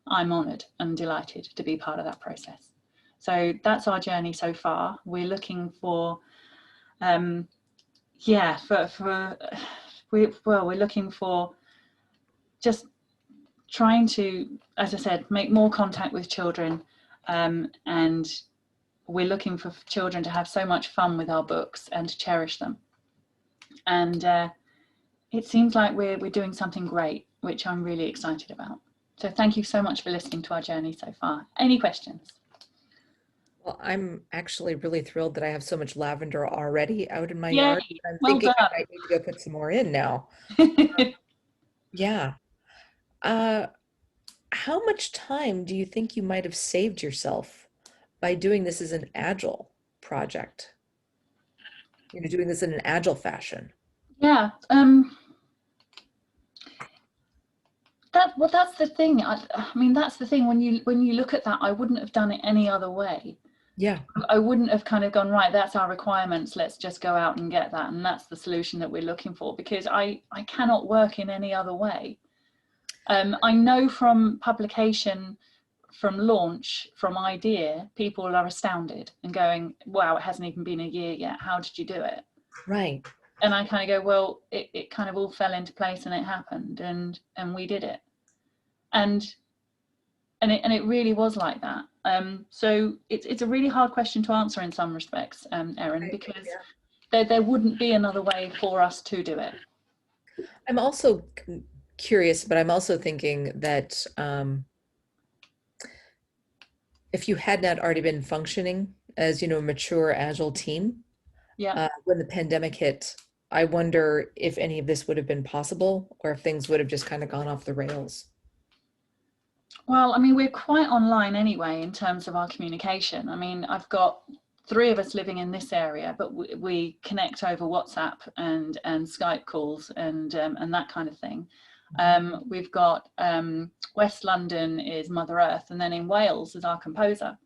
honored and delighted to be part of that process. So that's our journey so far. We're looking for, we're looking for just trying to, as I said, make more contact with children, and we're looking for children to have so much fun with our books and to cherish them. And it seems like we're doing something great, which I'm really excited about. So thank you so much for listening to our journey so far. Any questions? Well, I'm actually really thrilled that I have so much lavender already out in my Yay, yard. I'm well thinking I done. might need to go put some more in now. Yeah. Uh, how much time do you think you might have saved yourself by doing this as an agile project? You know, doing this in an agile fashion. Yeah, that's the thing. I mean, that's the thing. When you look at that, I wouldn't have done it any other way. Yeah. I wouldn't have kind of gone, right, that's our requirements, let's just go out and get that, and that's the solution that we're looking for, because I cannot work in any other way. I know from publication, from launch, from idea, people are astounded and going, wow, it hasn't even been a year yet, how did you do it? Right. And I kind of go, well, it kind of all fell into place and it happened, and we did it. And it really was like that. So it's a really hard question to answer in some respects, Erin, because there wouldn't be another way for us to do it. I'm also curious, but I'm also thinking that if you had not already been functioning as, you know, a mature agile team, Yeah. when the pandemic hit, I wonder if any of this would have been possible or if things would have just kind of gone off the rails. Well, I mean, we're quite online anyway in terms of our communication. I mean, I've got 3 of us living in this area, but we connect over WhatsApp and Skype calls and that kind of thing. We've got West London is Mother Earth, and then in Wales is our composer.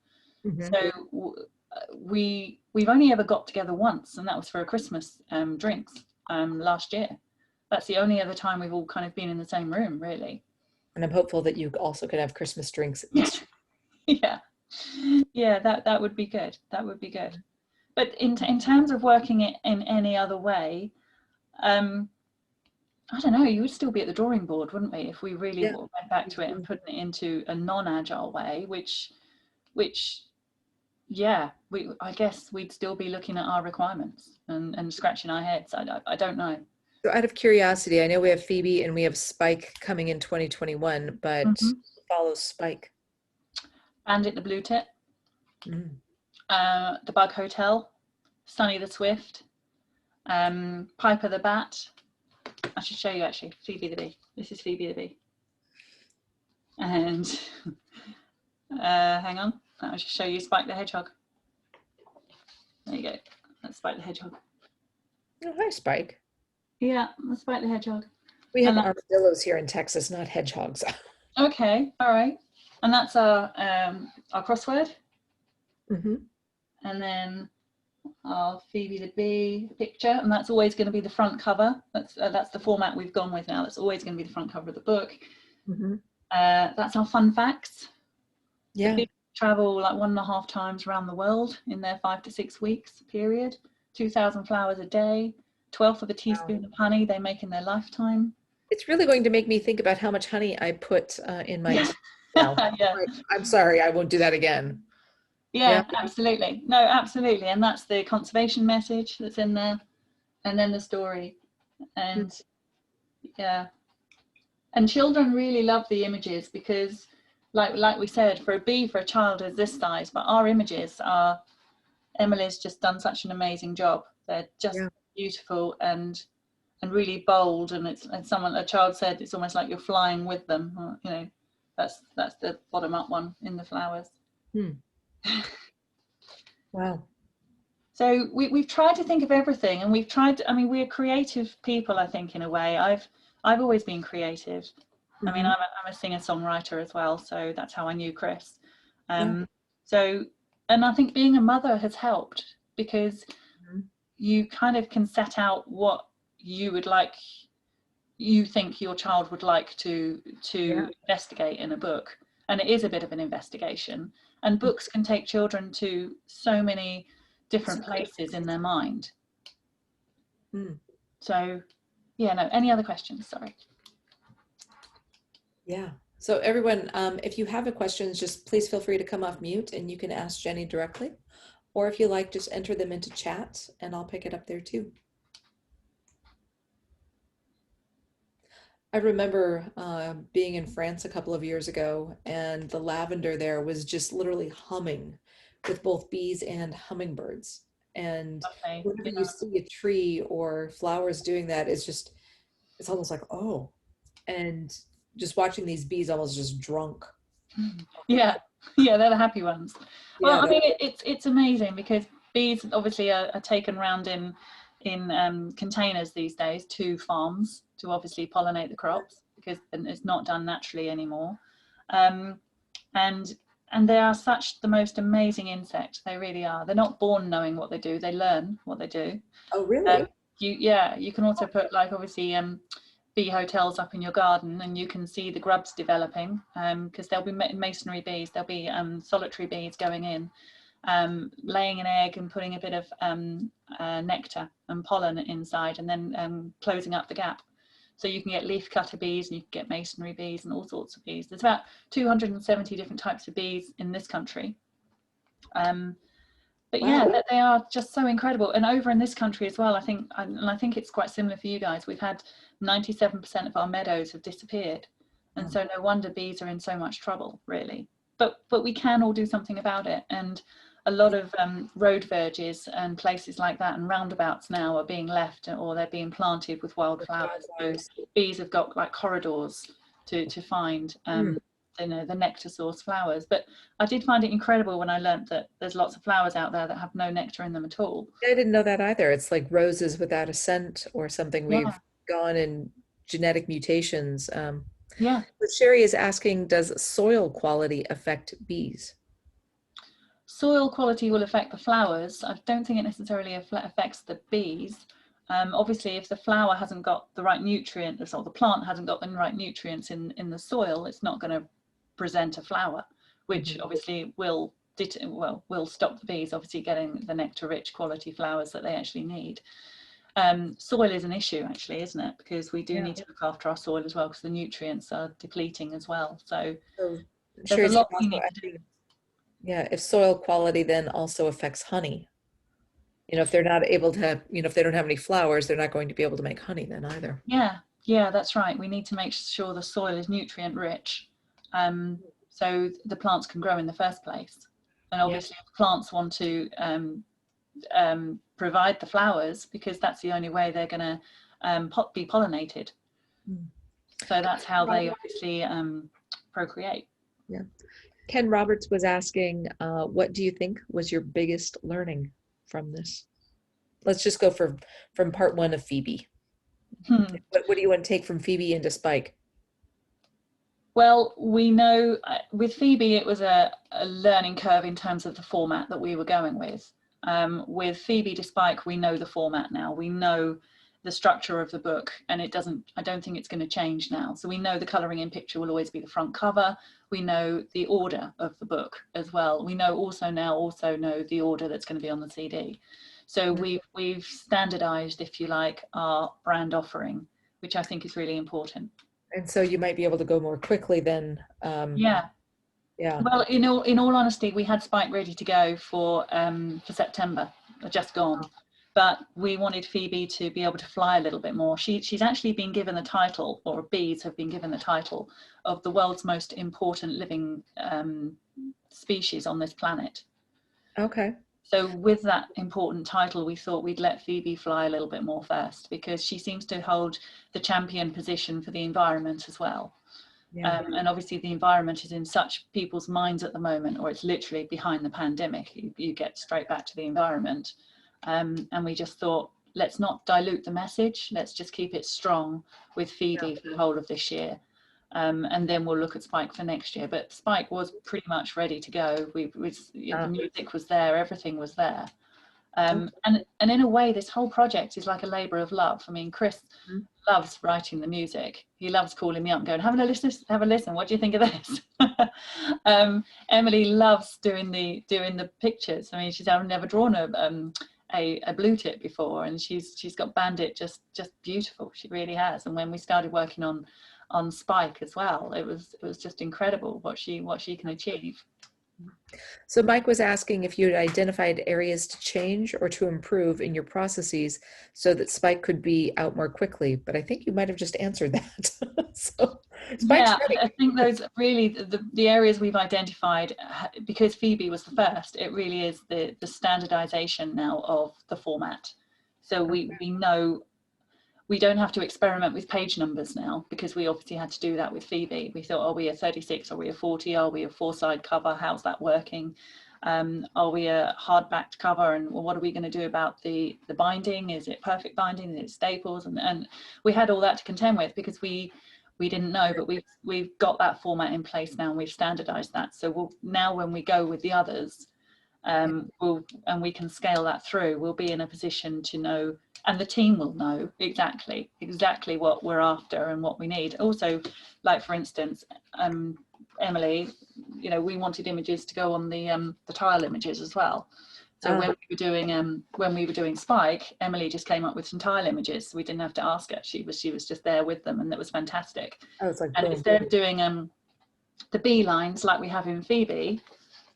Mhm. So we've only ever got together once, and that was for a Christmas drinks last year. That's the only other time we've all kind of been in the same room, really. And I'm hopeful that you also could have Christmas drinks. Yeah, yeah, that would be good. That would be good. But in terms of working it in any other way, I don't know, you would still be at the drawing board, wouldn't we, if we really went back to it and putting it into a non-agile way, which yeah, I guess we'd still be looking at our requirements and scratching our heads. I don't know. So out of curiosity, I know we have Phoebe and we have Spike coming in 2021, but who follows Spike? Bandit the Blue Tip, Mm. the Bug Hotel, Sunny the Swift, Piper the Bat. I should show you actually, Phoebe the Bee. This is Phoebe the Bee. And hang on, I'll just show you Spike the Hedgehog. There you go, that's Spike the Hedgehog. Oh, hi, Spike. Yeah, that's Spike the Hedgehog. We have armadillos here in Texas, not hedgehogs. Okay, all right. And that's our crossword. Mm-hmm. And then our Phoebe the Bee picture, and that's always going to be the front cover. That's the format we've gone with now. That's always going to be the front cover of the book. Mm-hmm. That's our fun facts. Yeah. The bees travel like 1.5 times around the world in their 5 to 6 weeks period. 2,000 flowers a day. 1/12 of a teaspoon of honey they make in their lifetime. It's really going to make me think about how much honey I put in my tea now. Yeah. I'm sorry, I won't do that again. Yeah, absolutely. No, absolutely. And that's the conservation message that's in there. And then the story. And yeah. And children really love the images because like we said, for a bee, for a child is this size, but our images are, Emily's just done such an amazing job. They're just beautiful and really bold, and a child said it's almost like you're flying with them. You know, that's the bottom up one in the flowers. Wow. So we've tried to think of everything, and we've tried. I mean, we're creative people, I think, in a way. I've always been creative. I mean, I'm a singer-songwriter as well, so that's how I knew Chris. So And I think being a mother has helped, because Mhm. you kind of can set out what you would like, you think your child would like to Yeah. investigate in a book. And it is a bit of an investigation, and books can take children to so many different places in their mind. Mm. So yeah, no, any other questions? Sorry. Yeah. So everyone, if you have a questions, just please feel free to come off mute and you can ask Jenny directly. Or if you like, just enter them into chat and I'll pick it up there too. I remember being in France a couple of years ago, and the lavender there was just literally humming with both bees and hummingbirds. And Okay. whenever you Yeah. see a tree or flowers doing that, it's almost like, oh, and just watching these bees almost just drunk. Yeah, yeah, they're the happy ones. Well, Yeah, I mean, it's amazing, because bees obviously are taken round in containers these days to farms to obviously pollinate the crops, because it's not done naturally anymore. Um, and and they are such the most amazing insect. They really are. They're not born knowing what they do. They learn what they do. oh, Um, really? you can also put, like, obviously bee hotels up in your garden, and you can see the grubs developing, because there'll be masonry bees, there'll be solitary bees going in, laying an egg and putting a bit of nectar and pollen inside, and then closing up the gap. So you can get leaf cutter bees, and you can get masonry bees, and all sorts of bees. There's about 270 different types of bees in this country. But yeah, Wow. they are just so incredible. And over in this country as well, I think, and I think it's quite similar for you guys, we've had 97% of our meadows have disappeared. And Oh, so no wonder bees are in so much trouble, really. But we can all do something about it. And a lot of road verges and places like that and roundabouts now are being left, or they're being planted with wildflowers. So wildflowers. bees have got like corridors to find Mm. the nectar source flowers. But I did find it incredible when I learnt that there's lots of flowers out there that have no nectar in them at all. I didn't know that either. It's like roses without a scent or something. Yeah, We've gone in genetic mutations. yeah. But Sherry is asking, does soil quality affect bees? Soil quality will affect the flowers. I don't think it necessarily affects the bees. Obviously, if the flower hasn't got the right nutrients, or the plant hasn't got the right nutrients in the soil, it's not going to present a flower, which Mhm. obviously will stop the bees obviously getting the nectar-rich quality flowers that they actually need. Soil is an issue, actually, isn't it? Because we do Yeah. need to look after our soil as well, because the nutrients are depleting as well. So So there's a Sherry's lot we also need to do. asking, yeah, if soil quality then also affects honey. If they're not able to, if they don't have any flowers, they're not going to be able to make honey then either. Yeah, yeah, that's right. We need to make sure the soil is nutrient rich, so the plants can grow in the first place. And Yeah. obviously, if plants want to provide the flowers, because that's the only way they're going to be pollinated. Mm. So that's how they Robert- obviously procreate. Yeah. Ken Roberts was asking, what do you think was your biggest learning from this? Let's just go from part one of Phoebe. What do you want to take from Phoebe into Spike? Well, we know with Phoebe, it was a learning curve in terms of the format that we were going with. With Phoebe to Spike, we know the format now. We know the structure of the book, and I don't think it's going to change now. So we know the colouring in picture will always be the front cover. We know the order of the book as well. We also know the order that's going to be on the CD. So we've standardised, if you like, our brand offering, which I think is really important. And so you might be able to go more quickly than, Yeah. yeah. Well, in all honesty, we had Spike ready to go for September, just gone. But we wanted Phoebe to be able to fly a little bit more. She's actually been given the title, or bees have been given the title, of the world's most important living species on this planet. Okay. So with that important title, we thought we'd let Phoebe fly a little bit more first, because she seems to hold the champion position for the environment as well. Yeah. And obviously the environment is in such people's minds at the moment, or it's literally behind the pandemic. You get straight back to the environment. And we just thought, let's not dilute the message. Let's just keep it strong with Phoebe for the whole of this year. And then we'll look at Spike for next year. But Spike was pretty much ready to go. The music was there, everything was there. And in a way, this whole project is like a labour of love. I mean, Chris loves writing the music. He loves calling me up and going, have a listen. What do you think of this? Emily loves doing the pictures. I mean, I've never drawn a blue tip before, and she's got Bandit just beautiful. She really has. And when we started working on Spike as well, it was just incredible what she can achieve. So Mike was asking if you had identified areas to change or to improve in your processes so that Spike could be out more quickly, but I think you might have just answered that. So Spike's ready. I think those really the areas we've identified, because Phoebe was the first, it really is the standardization now of the format. So we know we don't have to experiment with page numbers now, because we obviously had to do that with Phoebe. We thought, are we a 36? Are we a 40? Are we a 4-side cover? How's that working? Are we a hardbacked cover? And what are we going to do about the binding? Is it perfect binding? Is it staples? And we had all that to contend with, because we didn't know, but we've got that format in place now, and we've standardized that. So now when we go with the others, and we can scale that through, we'll be in a position to know, and the team will know exactly what we're after and what we need. Also, like for instance, Emily, we wanted images to go on the tile images as well. So when we were doing Spike, Emily just came up with some tile images, so we didn't have to ask her. She was just there with them, and that was fantastic. And instead of doing the bee lines like we have in Phoebe,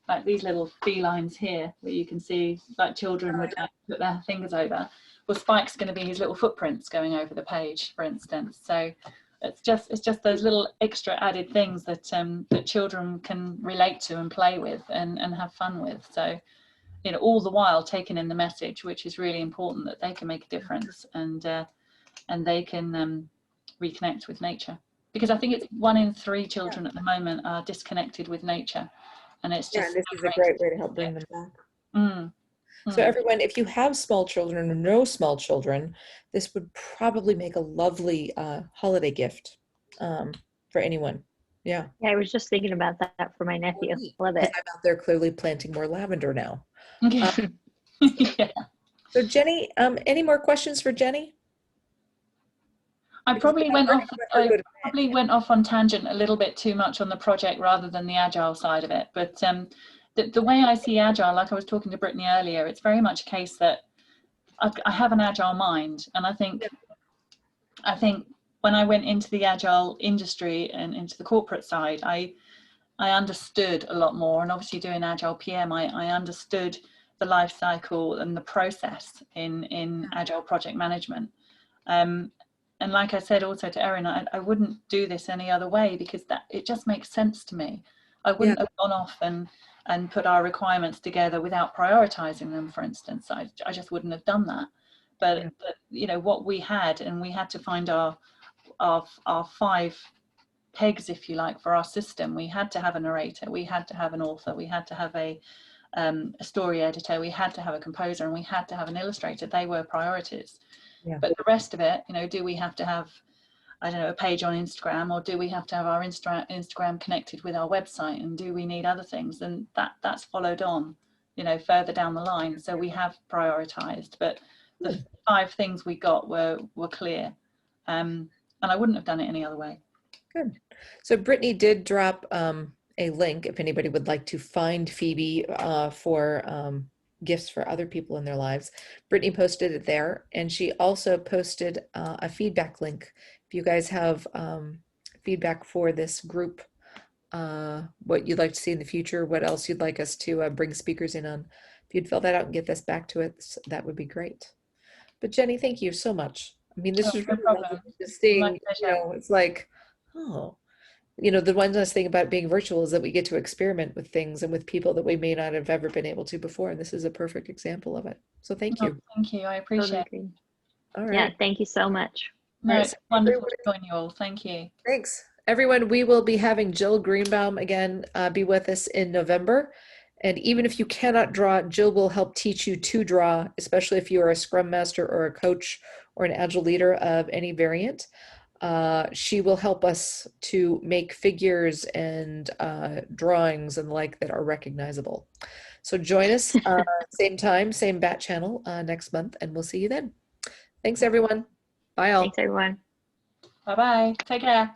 like these little bee lines here, where you can see like children would put their fingers over, well, Spike's going to be his little footprints going over the page, for instance. So it's just those little extra added things that that children can relate to and play with and have fun with. So all the while taking in the message, which is really important, that they can make a difference and they can reconnect with nature, because I think it's 1 in 3 children at the moment are disconnected with nature. And it's just this is a great way to help bring them back. So everyone, if you have small children or no small children, this would probably make a lovely holiday gift for anyone. Yeah. I was just thinking about that for my nephew. Love it. I'm out there clearly planting more lavender now. Yeah. So Jenny, any more questions for Jenny? I probably went off on tangent a little bit too much on the project rather than the Agile side of it. But the way I see Agile, like I was talking to Brittany earlier, it's very much a case that I have an Agile mind. And I think when I went into the Agile industry and into the corporate side, I understood a lot more. And obviously doing Agile PM, I understood the life cycle and the process in Agile project management. And like I said also to Erin, I wouldn't do this any other way, because it just makes sense to me. I wouldn't have gone off and put our requirements together without prioritizing them, for instance. I just wouldn't have done that. But what we had, and we had to find our 5 pegs, if you like, for our system. We had to have a narrator, we had to have an author, we had to have a story editor, we had to have a composer, and we had to have an illustrator. They were priorities. But the rest of it, do we have to have, I don't know, a page on Instagram, or do we have to have our Instagram connected with our website, and do we need other things? And that's followed on, further down the line. So we have prioritized, but the 5 things we got were clear, and I wouldn't have done it any other way. Good. So Brittany did drop a link if anybody would like to find Phoebe for gifts for other people in their lives. Brittany posted it there, and she also posted a feedback link. If you guys have feedback for this group, what you'd like to see in the future, what else you'd like us to bring speakers in on, if you'd fill that out and get this back to us, that would be great. But Jenny, thank you so much. I mean, this is really lovely just seeing, it's like, the one nice thing about being virtual is that we get to experiment with things and with people that we may not have ever been able to before. And this is a perfect example of it. So thank you. Thank you. I appreciate it. All right. Yeah, thank you so much. No, it's wonderful to join you all. Thank you. Thanks. Everyone, we will be having Jill Greenbaum again be with us in November. And even if you cannot draw, Jill will help teach you to draw, especially if you are a Scrum Master or a coach or an Agile leader of any variant. she will help us to make figures and drawings and the like that are recognizable. So join us same time, same bat channel next month, and we'll see you then. Thanks, everyone. Bye all. Thanks, everyone. Bye bye. Take care.